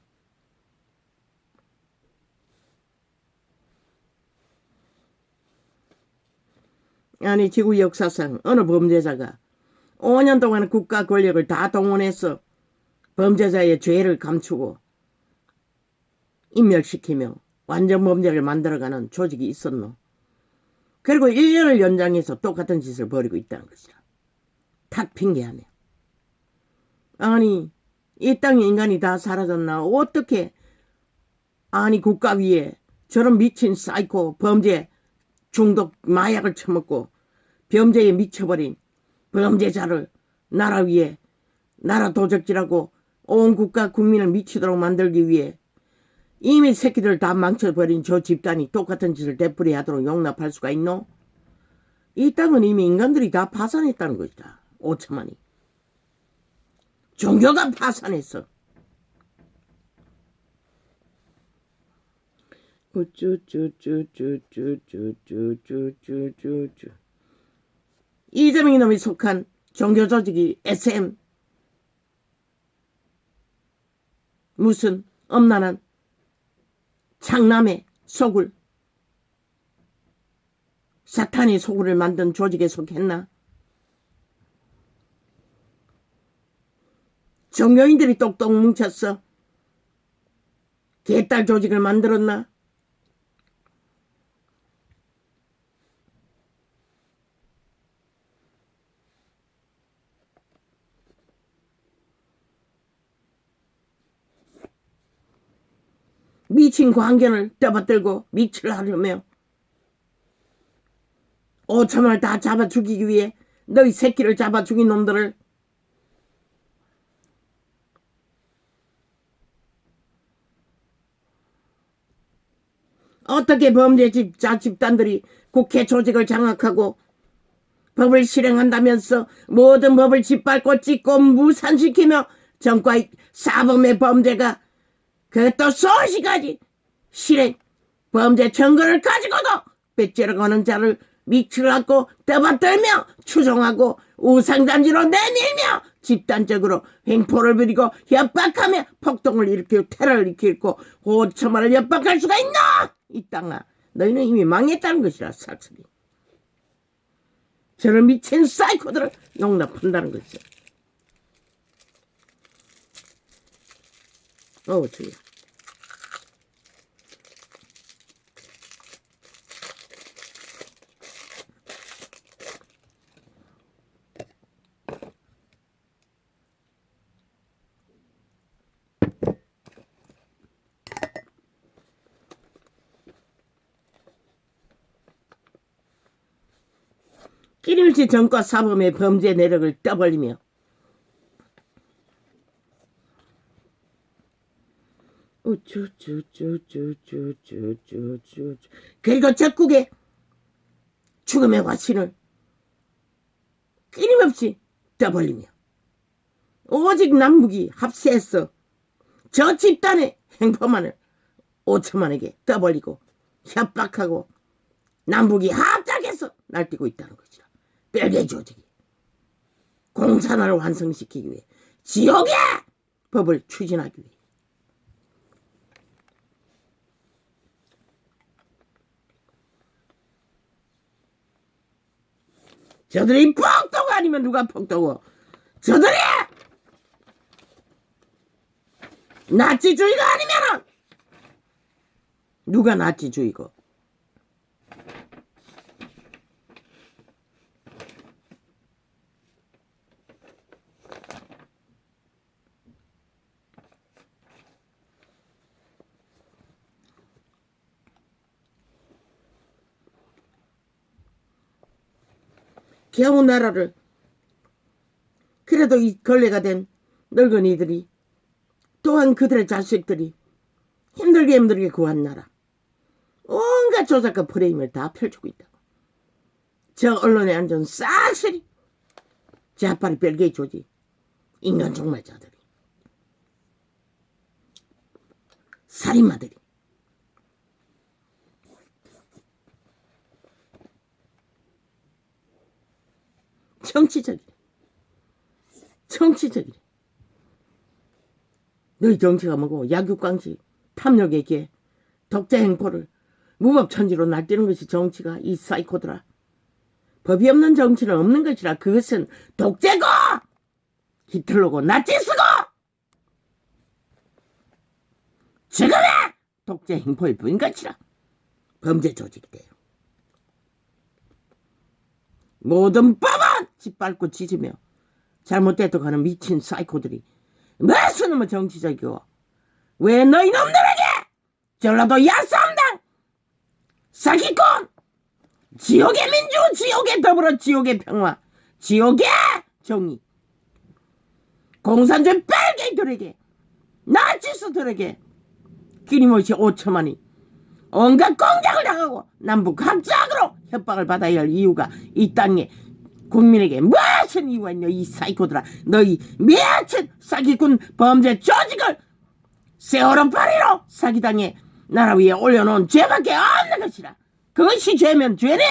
A: 아니 지구 역사상 어느 범죄자가 5년 동안 국가 권력을 다 동원해서 범죄자의 죄를 감추고 인멸시키며 완전 범죄를 만들어가는 조직이 있었노. 그리고 1년을 연장해서 똑같은 짓을 벌이고 있다는 것이라. 탓 핑계하며. 아니 이 땅에 인간이 다 사라졌나? 어떻게 아니 국가 위에 저런 미친 사이코 범죄 중독 마약을 처먹고 범죄에 미쳐버린 범죄자를 나라 위에 나라 도적질하고 온 국가 국민을 미치도록 만들기 위해 이미 새끼들 다 망쳐버린 저 집단이 똑같은 짓을 되풀이하도록 용납할 수가 있노? 이 땅은 이미 인간들이 다 파산했다는 것이다. 5천만이. 종교가 파산했어. 우쭈쭈쭈쭈쭈쭈쭈쭈쭈쭈 이재명 놈이 속한 종교 조직이 SM 무슨 엄난한 창남의 소굴 사탄이 소굴을 만든 조직에 속했나? 종교인들이 똑똑 뭉쳤어. 개딸 조직을 만들었나? 미친 광견을 떠받들고 미칠하려며 5천만을 다 잡아 죽이기 위해 너희 새끼를 잡아 죽인 놈들을 어떻게 범죄자 집단들이 국회 조직을 장악하고 법을 실행한다면서 모든 법을 짓밟고 찢고 무산시키며 정과의 사범의 범죄가 그것도 수없이 가지 실행 범죄 증거를 가지고도 배째려가는 자를 밑을 갖고 떠받들며 추종하고 우상단지로 내밀며 집단적으로 횡포를 부리고 협박하며 폭동을 일으키고 테러를 일으키고 호처마를 협박할 수가 있나? 이 땅아, 너희는 이미 망했다는 것이라. 삭스리. 저런 미친 사이코들을 용납한다는 것이야. 주여. 끼림없이 정과 사범의 범죄 내력을 떠벌리며 그리고 적국의 죽음의 화신을 끊임없이 떠벌리며 오직 남북이 합세해서 저 집단의 행포만을 5천만에게 떠벌리고 협박하고 남북이 합작해서 날뛰고 있다는 것이라. 별개의 조직이 공산화를 완성시키기 위해 지옥의 법을 추진하기 위해 저들이 폭도가 아니면 누가 폭도고 저들이 나치주의가 아니면은 누가 나치주의고. 겨우 나라를 그래도 이 걸레가 된 늙은이들이 또한 그들의 자식들이 힘들게 구한 나라 온갖 조작과 프레임을 다 펼치고 있다. 저 언론에 앉은 싹쓸이 자파리 별개의 조직 인간 종말자들이 살인마들이 정치적이래. 너희 정치가 뭐고 약육강식 탐욕에게 독재 행포를 무법천지로 날뛰는 것이 정치가. 이 사이코들아. 법이 없는 정치는 없는 것이라. 그것은 독재고 히틀러고 나치스고 지금의 독재 행포일 뿐인 것이라. 범죄 조직이 돼요. 모든 법은 짓밟고 짖으며 잘못됐다고 하는 미친 사이코들이 무슨 놈의 정치적이고 왜 너희 놈들에게 전라도 야삼당 사기꾼 지옥의 민주 지옥의 더불어 지옥의 평화 지옥의 정의 공산주의 빨갱이들에게 나치스들에게 끊임없이 5천만이 온갖 공작을 당하고 남북 합작으로 협박을 받아야 할 이유가 이 땅에 국민에게 무슨 이유가 있냐. 이 사이코들아. 너희 미친 사기꾼 범죄 조직을 세월호 파리로 사기당해 나라 위에 올려놓은 죄밖에 없는 것이라. 그것이 죄면 죄네.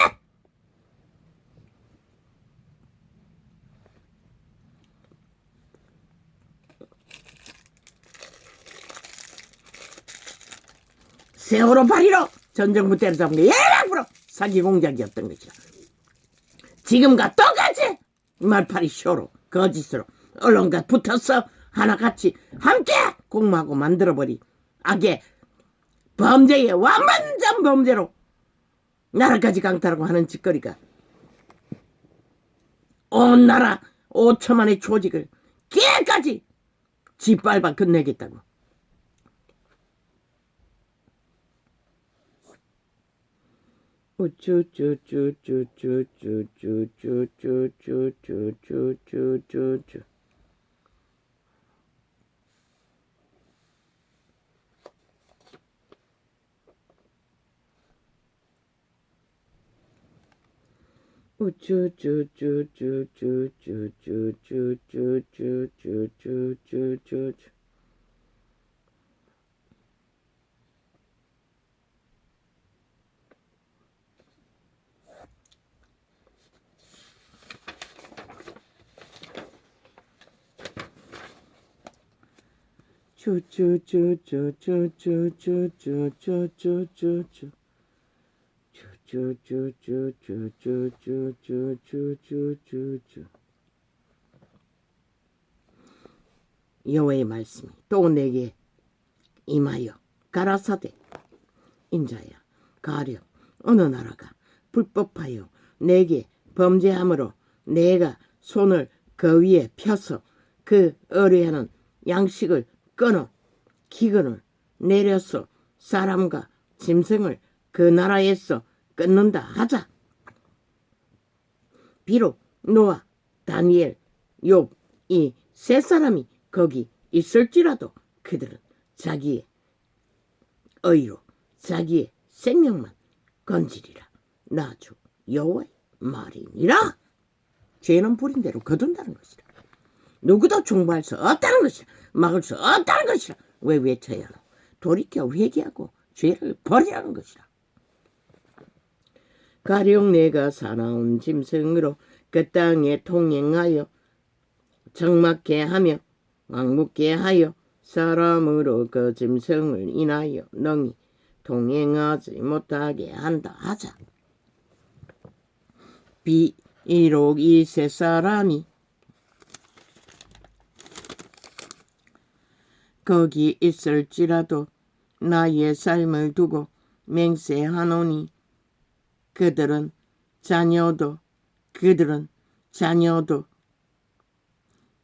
A: 세월호 파리로 전 정부 때려잡은 게 100% 사기 공작이었던 것이라. 지금과 똑같이 말파리 쇼로 거짓으로 언론과 붙어서 하나같이 함께 공모하고 만들어버리 악의 범죄의 완전 범죄로 나라까지 강탈하고 하는 짓거리가 온 나라 5천만의 조직을 깨까지 짓밟아 끝내겠다고. 여호와의 말씀이 또 내게 임하여 가라사대 인자야 가려 어느 나라가 불법하여 내게 범죄함으로 내가 손을 그 위에 펴서 그 의뢰하는 양식을 끊어 기근을 내려서 사람과 짐승을 그 나라에서 끊는다 하자. 비록 노아, 다니엘, 욥 이 세 사람이 거기 있을지라도 그들은 자기의 의로 자기의 생명만 건지리라. 나 주 여호와의 말이니라. 죄는 부린 대로 거둔다는 것이라. 누구도 중보할 수 없다는 것이라. 막을 수 없다는 것이라. 왜 외쳐야 하노? 돌이켜 회개하고 죄를 버리라는 것이라. 가령 내가 사나운 짐승으로 그 땅에 통행하여 적막게 하며 왕묻게 하여 사람으로 그 짐승을 인하여 능히 통행하지 못하게 한다 하자. 비록 이 세 사람이 거기 있을지라도 나의 삶을 두고 맹세하노니 그들은 자녀도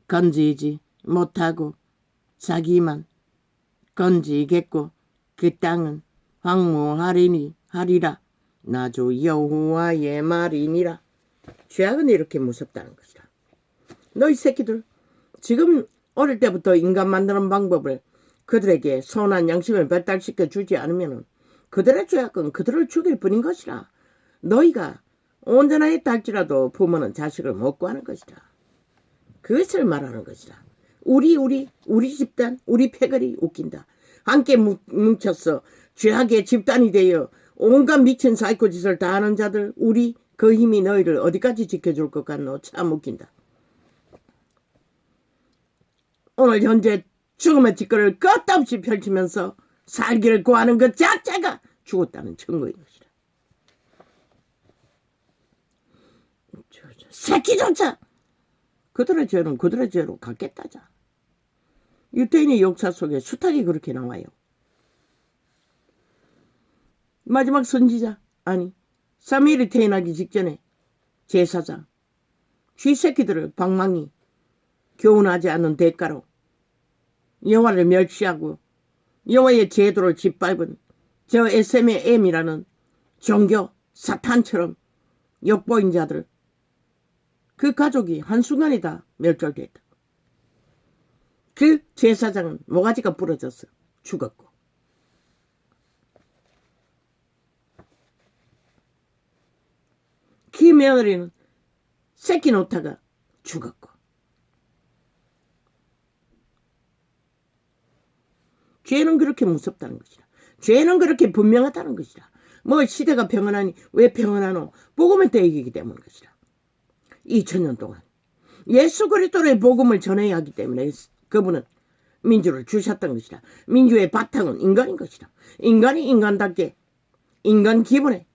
A: 건지지 못하고 자기만 건지겠고 그 땅은 황무하리라. 나 주 여호와의 말이니라. 죄악은 이렇게 무섭다는 것이라. 너희 새끼들 지금 어릴 때부터 인간 만드는 방법을 그들에게 선한 양식을 배달시켜 주지 않으면 그들의 죄악은 그들을 죽일 뿐인 것이라. 너희가 온전하였다 할지라도 부모는 자식을 못 구하는 것이라. 그것을 말하는 것이라. 우리 집단, 우리 패거리 웃긴다. 함께 뭉쳐서 죄악의 집단이 되어 온갖 미친 사이코 짓을 다 하는 자들, 그 힘이 너희를 어디까지 지켜줄 것 같노? 참 웃긴다. 오늘 현재 죽음의 뒷걸을 끝없이 펼치면서 살기를 구하는 것 자체가 죽었다는 증거인 것이라. 새끼조차 그들의 죄는 그들의 죄로 갚겠다자. 유대인의 역사 속에 숱하게 그렇게 나와요. 마지막 선지자 사무엘이 태어나기 직전에 제사장 쥐새끼들을 방망이 교훈하지 않는 대가로 여호와를 멸시하고 여호와의 제도를 짓밟은 저 SMM이라는 종교 사탄처럼 역보인 자들, 그 가족이 한순간에 다 멸절됐다. 그 제사장은 모가지가 부러졌어. 죽었고. 그 며느리는 새끼 놓다가 죽었고. 죄는 그렇게 무섭다는 것이라. 죄는 그렇게 분명하다는 것이라. 뭐 시대가 평안하니 왜 평안하노? 복음의 때이기 때문인 것이라. 2000년 동안 예수 그리스도의 복음을 전해야 하기 때문에 그분은 민주를 주셨던 것이라. 민주의 바탕은 인간인 것이라. 인간이 인간답게 인간 기본에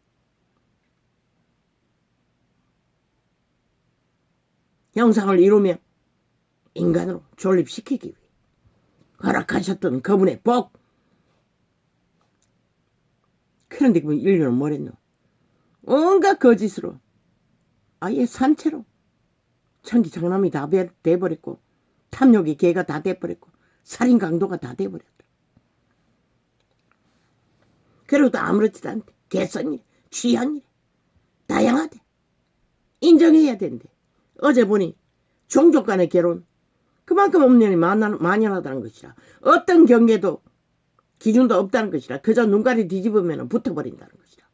A: 형상을 이루며 인간으로 존립시키기 위해 허락하셨던 그분의 복. 그런데 그 인류는 뭐랬노? 온갖 거짓으로 아예 산채로 천기장남이 다 돼버렸고 탐욕의 개가 다 돼버렸고 살인 강도가 다 돼버렸다. 그래도 아무렇지도 않대. 개성이래, 취향이래, 다양하대. 인정해야 된대. 어제 보니 종족 간의 결혼 그만큼 음란이 만연하다는 것이라. 어떤 경계도 기준도 없다는 것이라. 그저 눈가리 뒤집으면 붙어버린다는 것이라.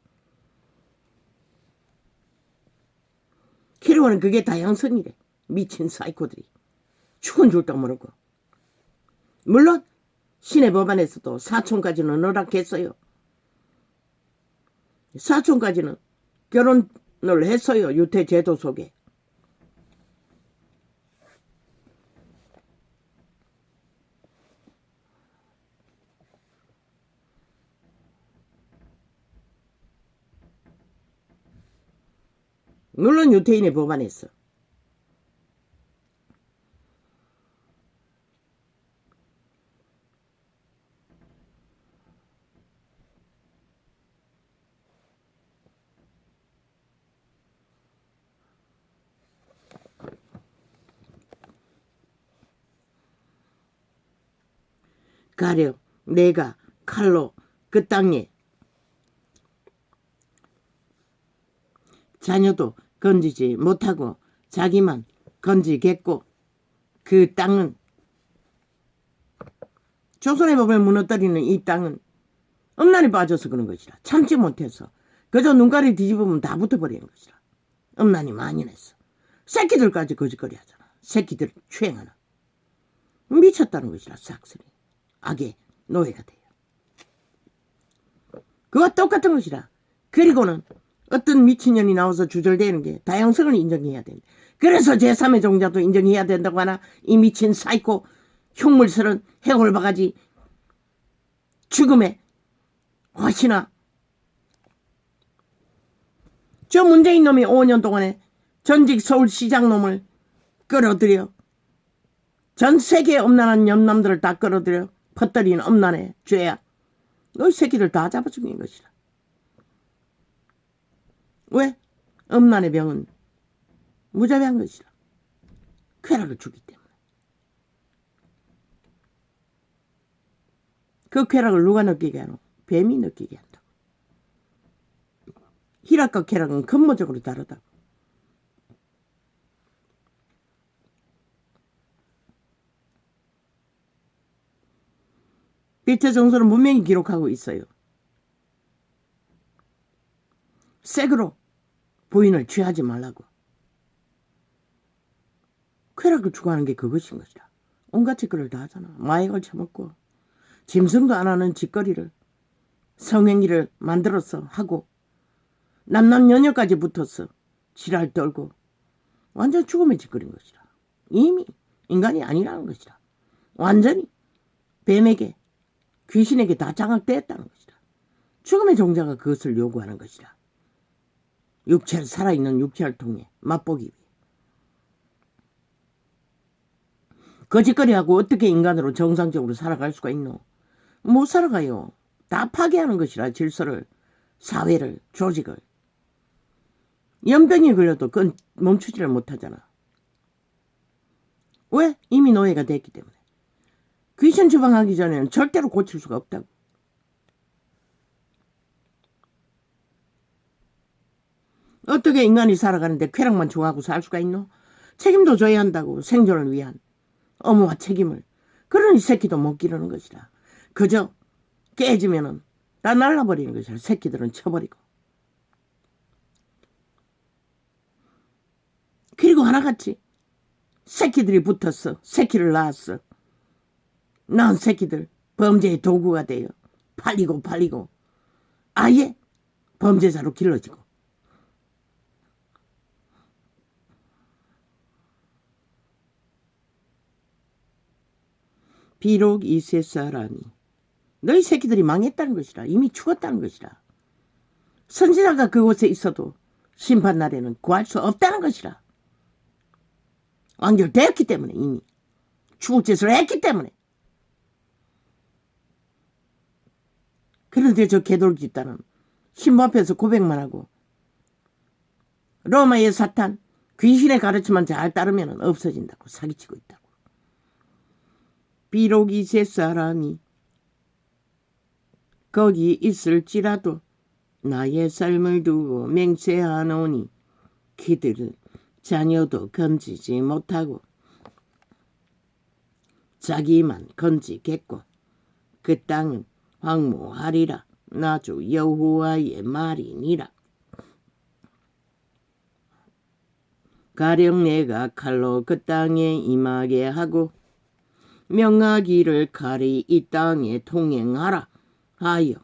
A: 키로는 그게 다양성이래. 미친 사이코들이 죽은 줄도 모르고. 물론 신의 법안에서도 사촌까지는 허락했어요. 사촌까지는 결혼을 했어요. 유태제도 속에. 물론 유태인의 법안에서 가령 내가 칼로 그 땅에 자녀도 건지지 못하고 자기만 건지겠고 그 땅은 조선의 법을 무너뜨리는 이 땅은 엄난에 빠져서 그런 것이라. 참지 못해서 그저 눈가리 뒤집으면 다 붙어버리는 것이라. 엄난이 만연했어. 새끼들까지 거짓거리 하잖아. 새끼들 추행하나. 미쳤다는 것이라. 싹쓸이 악의 노예가 돼요. 그와 똑같은 것이라. 그리고는 어떤 미친년이 나와서 주절되는 게 다양성을 인정해야 된다. 그래서 제3의 종자도 인정해야 된다고 하나. 이 미친 사이코 흉물스런 해골바가지 죽음의 화신아. 저 문재인 놈이 5년 동안에 전직 서울시장 놈을 끌어들여 전 세계에 엄난한 염남들을 다 끌어들여 퍼뜨린 엄난의 죄야. 너희 새끼들 다 잡아 죽인 것이라. 왜? 엄난의 병은 무자비한 것이라. 쾌락을 주기 때문에. 그 쾌락을 누가 느끼게 하노? 뱀이 느끼게 한다고. 희락과 쾌락은 근본적으로 다르다고. 빛의 정서는 분명히 기록하고 있어요. 색으로 부인을 취하지 말라고. 쾌락을 추구하는 게 그것인 것이라. 온갖 짓거리를 다 하잖아. 마약을 처먹고 짐승도 안 하는 짓거리를 성행위를 만들어서 하고 남남녀녀까지 붙어서 지랄 떨고 완전 죽음의 짓거리인 것이라. 이미 인간이 아니라는 것이라. 완전히 뱀에게 귀신에게 다 장악되었다는 것이라. 죽음의 종자가 그것을 요구하는 것이라. 육체를 살아있는 육체를 통해 맛보기 위해. 거짓거리하고 어떻게 인간으로 정상적으로 살아갈 수가 있노? 못 살아가요. 다 파괴하는 것이라. 질서를, 사회를, 조직을. 연병이 걸려도 그건 멈추지를 못하잖아. 왜? 이미 노예가 됐기 때문에. 귀신 처방하기 전에는 절대로 고칠 수가 없다고. 어떻게 인간이 살아가는데 쾌락만 좋아하고 살 수가 있노? 책임도 져야 한다고. 생존을 위한 업무와 책임을. 그러니 새끼도 못 기르는 것이라. 그저 깨지면은 다 날라버리는 것이라. 새끼들은 쳐버리고. 그리고 하나같이 새끼들이 붙었어. 새끼를 낳았어. 낳은 새끼들 범죄의 도구가 돼요. 팔리고 아예 범죄자로 길러지고. 비록 이 세 사람이 너희 새끼들이 망했다는 것이라. 이미 죽었다는 것이라. 선지자가 그곳에 있어도 심판날에는 구할 수 없다는 것이라. 완결되었기 때문에. 이미 죽을 짓을 했기 때문에. 그런데 저 개돌 집단은 신부 앞에서 고백만 하고 로마의 사탄 귀신의 가르침만 잘 따르면 없어진다고 사기치고 있다고. 비록 이 세 사람이 거기 있을지라도 나의 삶을 두고 맹세하노니 그들은 자녀도 건지지 못하고 자기만 건지겠고 그 땅은 황무하리라. 나주 여호와의 말이니라. 가령 내가 칼로 그 땅에 임하게 하고 명하기를 칼이 이 땅에 통행하라 하여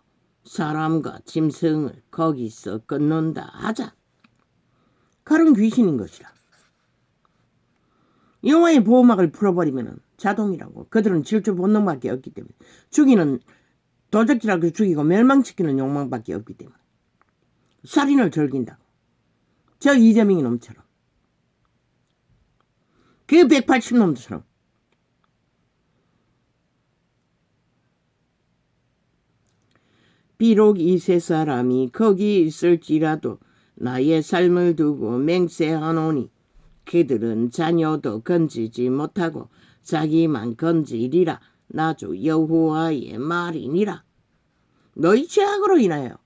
A: 사람과 짐승을 거기서 끊는다 하자. 칼은 귀신인 것이라. 여호와의 보호막을 풀어버리면 자동이라고. 그들은 질주 본능밖에 없기 때문에. 죽이는 도적질하고 죽이고 멸망시키는 욕망밖에 없기 때문에. 살인을 즐긴다고. 저 이재명이 놈처럼, 그 180놈처럼. 비록 이 세 사람이 거기 있을지라도 나의 삶을 두고 맹세하노니 그들은 자녀도 건지지 못하고 자기만 건지리라. 나주 여호와의 말이니라. 너희 죄악으로 인하여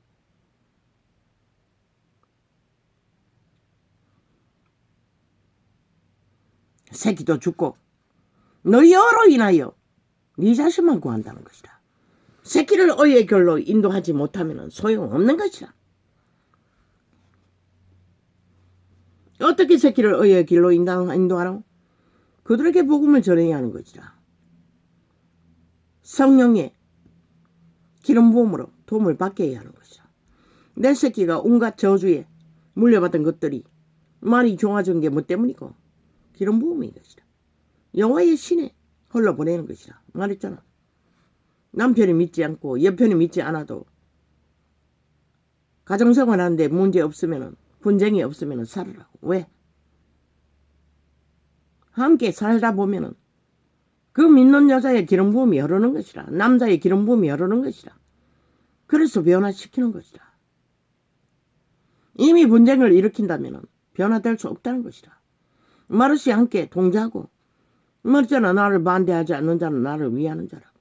A: 새끼도 죽고 너희 여로 인하여 네 자신만 구한다는 것이다. 새끼를 의의 길로 인도하지 못하면 소용없는 것이다. 어떻게 새끼를 의의 길로 인도하노? 그들에게 복음을 전해야 하는 것이다. 성령의 기름 부음으로 도움을 받게 해야 하는 것이다. 내 새끼가 온갖 저주에 물려받은 것들이 많이 좋아진 게 뭐 때문이고 기름 부음인 것이다. 여호와의 신에 흘러보내는 것이다. 말했잖아. 남편이 믿지 않고 여편이 믿지 않아도 가정생활 하는데 문제 없으면, 분쟁이 없으면 살으라고. 왜? 함께 살다 보면은 그 믿는 여자의 기름 부음이 흐르는 것이라. 남자의 기름 부음이 흐르는 것이라. 그래서 변화시키는 것이다. 이미 분쟁을 일으킨다면 변화될 수 없다는 것이다. 마르시 함께 동조하고, 말했잖아. 나를 반대하지 않는 자는 나를 위하는 자라고.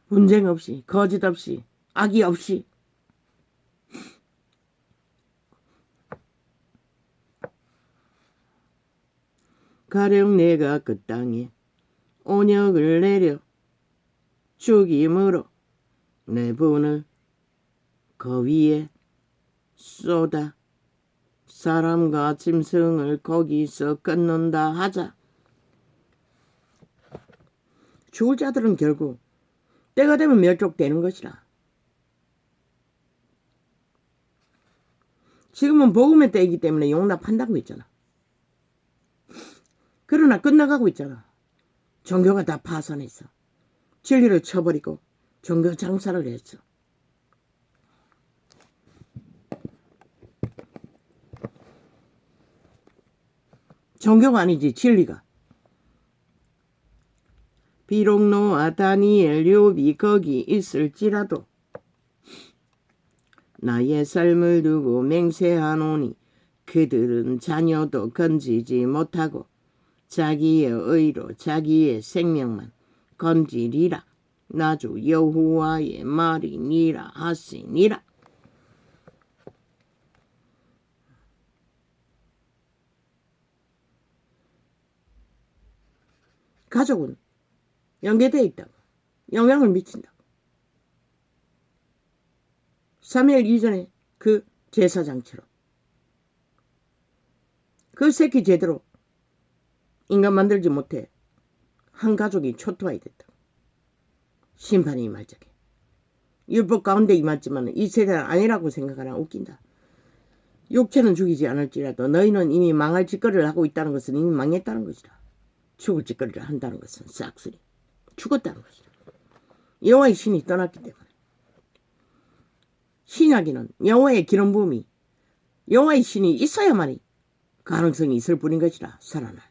A: 분쟁 없이, 거짓 없이, 악의 없이. 가령 내가 그 땅에 온역을 내려 죽임으로 내 분을 그 위에 쏟아 사람과 짐승을 거기서 끊는다 하자. 죽을 자들은 결국 때가 되면 멸족되는 것이라. 지금은 복음의 때이기 때문에 용납한다고 했잖아. 그러나 끝나가고 있잖아. 종교가 다 파산했어. 진리를 쳐버리고 종교 장사를 했어. 종교가 아니지, 진리가. 비록 노아 다니엘 욥이 거기 있을지라도 나의 삶을 두고 맹세하노니 그들은 자녀도 건지지 못하고 자기의 의로 자기의 생명만 건지리라. 나주 여호와의 말이니라 하시니라. 가족은 연계되어 있다고. 영향을 미친다고. 3일 이전에 그 제사장처럼 그 새끼 제대로 인간 만들지 못해 한 가족이 초토화이 됐다고. 심판이 임할 적에. 율법 가운데 임했지만 이 세대는 아니라고 생각하나 웃긴다. 육체는 죽이지 않을지라도 너희는 이미 망할 짓거리를 하고 있다는 것은 이미 망했다는 것이다. 죽을 짓거리를 한다는 것은 싹쓸이 죽었다는 것이다. 여호와의 신이 떠났기 때문에. 신약에는 여호와의 기름 부음이 여호와의 신이 있어야만이 가능성이 있을 뿐인 것이라. 살아날.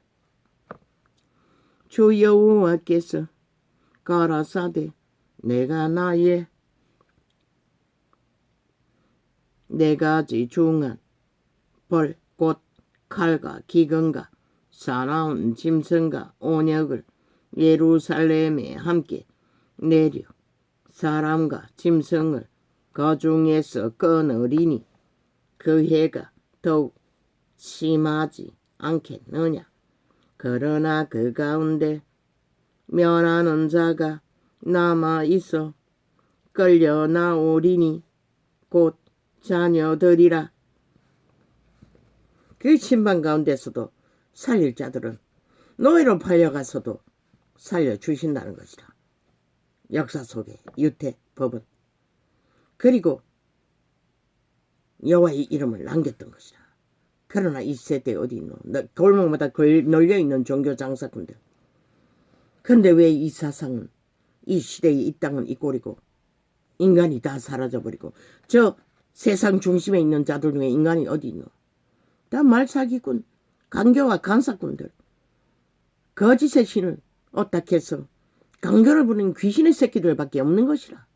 A: 주 여호와께서 가라사대 내가 나의 네 가지 중한 벌, 곧 칼과 기근과 사나운 짐승과 온역을 예루살렘에 함께 내려 사람과 짐승을 그 중에서 끊으리니 그 해가 더욱 심하지 않겠느냐. 그러나 그 가운데 면하는 자가 남아 있어 끌려 나오리니 곧 자녀들이라. 그 심판 가운데서도 살릴 자들은 노예로 팔려가서도 살려주신다는 것이다. 역사 속에 유태 법은. 그리고 여호와의 이름을 남겼던 것이다. 그러나 이 세대 어디 있노? 골목마다 널려있는 종교 장사꾼들. 근데 왜 이 사상은, 이 시대의 이 땅은 이 꼴이고 인간이 다 사라져버리고 저 세상 중심에 있는 자들 중에 인간이 어디 있노? 다 말사기꾼, 강교와 간사꾼들. 거짓의 신을 어떻게해서 강교를 부리는 귀신의 새끼들밖에 없는 것이라.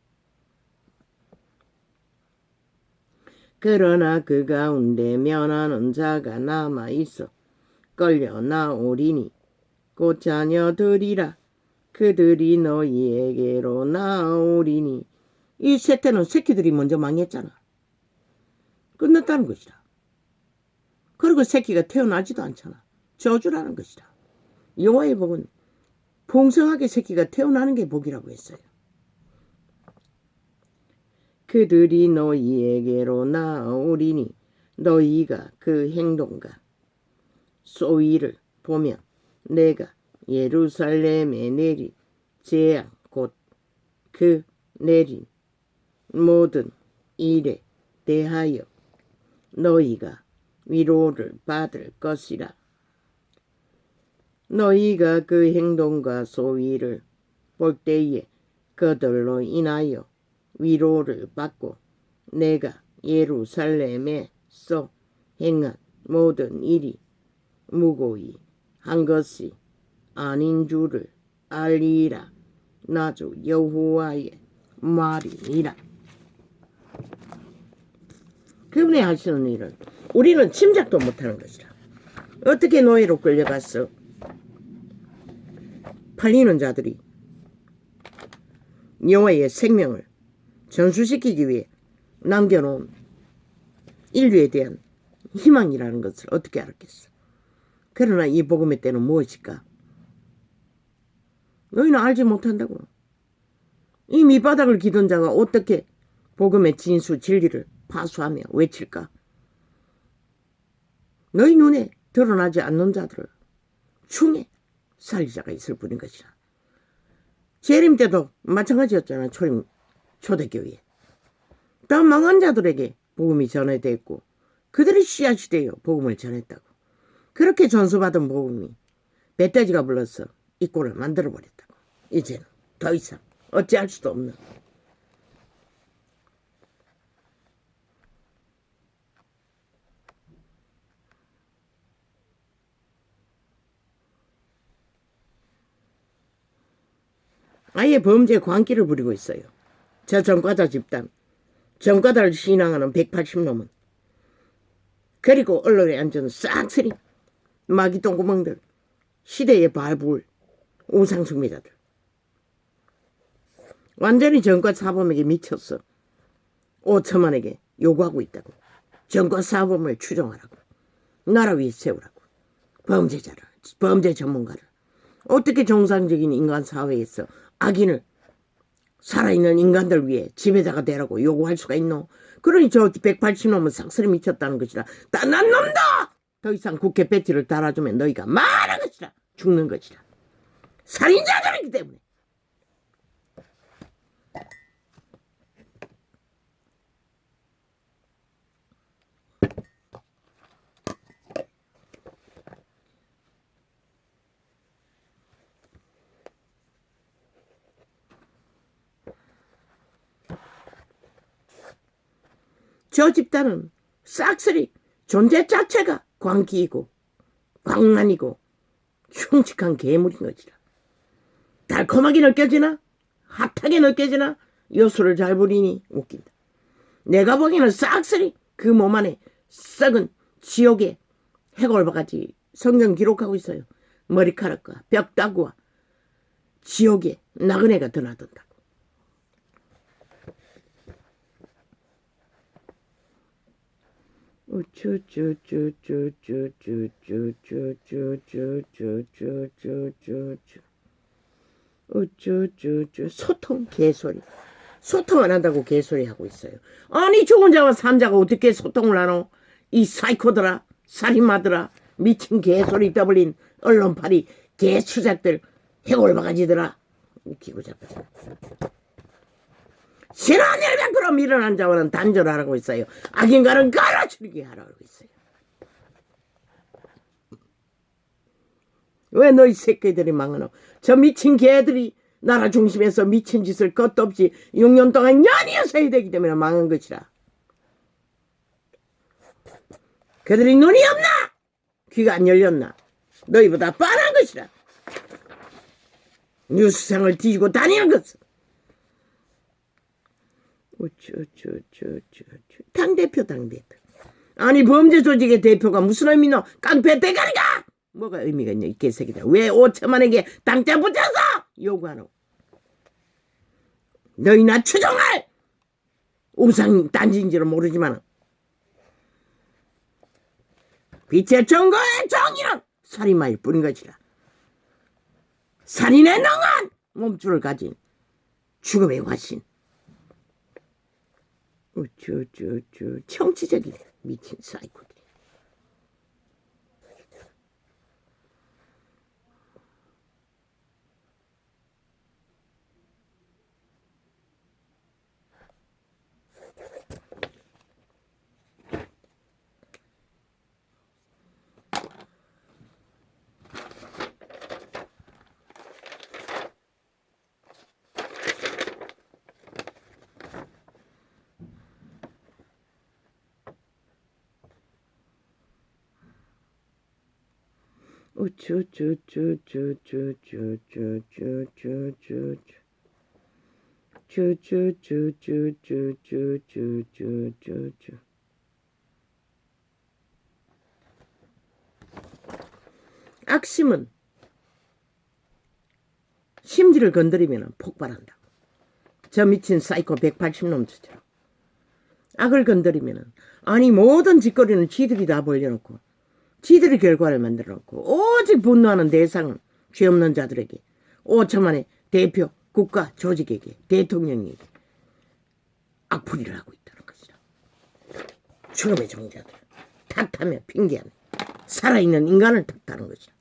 A: 그러나 그 가운데 면하는 자가 남아있어 끌려 나오리니 곧 자녀들이라. 그들이 너희에게로 나오리니. 이 세태는 새끼들이 먼저 망했잖아. 끝났다는 것이다. 그리고 새끼가 태어나지도 않잖아. 저주라는 것이다. 여호와의 복은 풍성하게 새끼가 태어나는 게 복이라고 했어요. 그들이 너희에게로 나오리니 너희가 그 행동과 소위를 보면 내가 예루살렘에 내린 재앙 곧 그 내린 모든 일에 대하여 너희가 위로를 받을 것이라. 너희가 그 행동과 소위를 볼 때에 그들로 인하여 위로를 받고 내가 예루살렘에서 행한 모든 일이 무고히 한 것이 아닌 줄을 알리라. 나주 여호와의 말이니라. 그분이 하시는 일은 우리는 짐작도 못하는 것이라. 어떻게 노예로 끌려갔어? 팔리는 자들이 여호와의 생명을 전수시키기 위해 남겨놓은 인류에 대한 희망이라는 것을 어떻게 알았겠어? 그러나 이 복음의 때는 무엇일까? 너희는 알지 못한다고. 이 밑바닥을 기던 자가 어떻게 복음의 진수 진리를 파수하며 외칠까? 너희 눈에 드러나지 않는 자들을 중에 살리자가 있을 뿐인 것이라. 재림 때도 마찬가지였잖아. 초대교회. 다 망한 자들에게 복음이 전해됐고 그들이 씨앗이 되어 복음을 전했다고. 그렇게 전수받은 복음이 멧돼지가 불러서 이 꼴을 만들어버렸다고. 이제는 더 이상 어찌할 수도 없는. 아예 범죄 광기를 부리고 있어요. 저 전과자 집단. 전과자를 신앙하는 180놈은. 그리고 언론에 앉은 싹쓸이 마귀 똥구멍들. 시대의 발부울 우상숭배자들. 완전히 전과 사범에게 미쳤어. 5천만에게 요구하고 있다고. 전과 사범을 추종하라고. 나라 위에 세우라고. 범죄자를, 범죄 전문가를. 어떻게 정상적인 인간 사회에서 악인을 살아있는 인간들 위해 지배자가 되라고 요구할 수가 있노? 그러니 저 180놈은 싹쓸이 미쳤다는 것이라. 난 놈다! 더 이상 국회 배지를 달아주면 너희가 말한 것이라. 죽는 것이라. 살인자들이기 때문에. 저 집단은 싹쓸이 존재 자체가 광기이고 광란이고 흉측한 괴물인 것이라. 달콤하게 느껴지나? 핫하게 느껴지나? 요술을 잘 부리니 웃긴다. 내가 보기에는 싹쓸이 그 몸 안에 썩은 지옥의 해골바가지 성경 기록하고 있어요. 머리카락과 뼈다구와 지옥의 나그네가 드나든다고. 소통 개소리. 소통 안 한다고 개소리 하고 있어요. 아니 죽은 자와 산 자가 어떻게 소통을 하노? 이 사이코들아, 살인마들아, 미친 개소리 떠벌린 언론파리 개수작들, 해골바가지들아. 웃기고 자꾸. 신한 일 밖으로 밀어난 자와는 단절하라고 있어요. 악인과는 갈아치르게 하라고 있어요. 왜 너희 새끼들이 망하노? 저 미친 개들이 나라 중심에서 미친 짓을 것도 없이 6년 동안 연이어서 해야 되기 때문에 망한 것이라. 그들이 눈이 없나? 귀가 안 열렸나? 너희보다 뻔한 것이라. 뉴스상을 뒤지고 다니는 것은 당대표. 아니 범죄 조직의 대표가 무슨 의미노? 깡패 대가리가 뭐가 의미가 있냐 이 개새끼들. 왜 5천만에게 당장 붙여서 요구하노? 너희나 추종할 우상 단지인지는 모르지만 빛의 정거의 정의는 살인마일 뿐인 것이라. 살인에 능한 몸줄을 가진 죽음의 화신. 청취적이네 미친 사이코들이. 악심은 심지를 건드리면 폭발한다. 저 미친 사이코 180놈처럼 악을 건드리면 아니 모든 짓거리는 지들이 다 벌려놓고 지들이 결과를 만들어놓고 오직 분노하는 대상은 죄 없는 자들에게 5천만의 대표 국가 조직에게 대통령에게 악풀이를 하고 있다는 것이다. 죽음의 정자들 탓하며 핑계하며 살아있는 인간을 탓하는 것이다.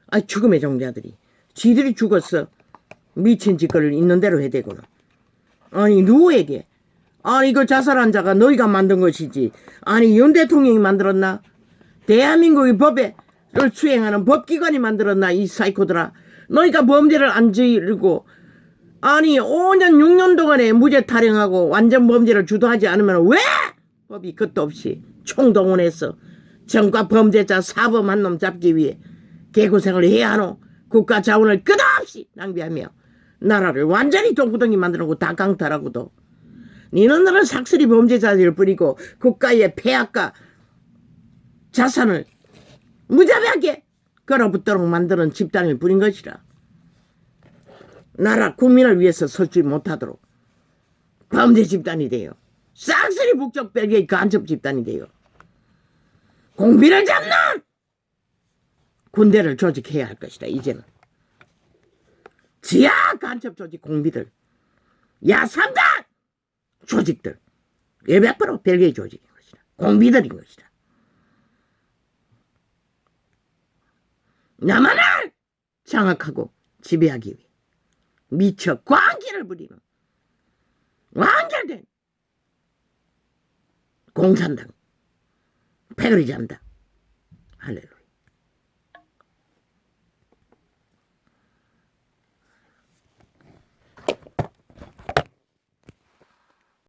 A: 아 죽음의 정자들이 지들이 죽었어 미친 짓거리를 있는 대로 해대구나. 아니 누구에게? 아니 이거 자살한 자가 너희가 만든 것이지. 아니 윤 대통령이 만들었나? 대한민국의 법을 수행하는 법기관이 만들었나 이 사이코들아. 너희가 범죄를 안 저지르고 아니 5년 6년 동안에 무죄 타령하고 완전 범죄를 주도하지 않으면 왜 법이 끝도 없이 총동원해서 정과 범죄자 사범한 놈 잡기 위해 개고생을 해야 하노? 국가 자원을 끝없이 낭비하며 나라를 완전히 동구덩이 만들고 다 강탈하고도 니네들은 삭슬이 범죄자들을 뿌리고 국가의 폐악과 자산을 무자비하게 걸어붙도록 만드는 집단을 뿌린 것이라. 나라 국민을 위해서 서지 못하도록 범죄 집단이 돼요. 싹쓸이 북쪽 벨기에 간첩 집단이 돼요. 공비를 잡는 군대를 조직해야 할 것이다. 이제는 지하 간첩 조직 공비들 야3단 조직들 100% 벨기에 조직인 것이다. 공비들인 것이다. 나만을 장악하고 지배하기 위해 미쳐 광기를 부리는 완결된 공산당 패거리 잠당 할렐루야.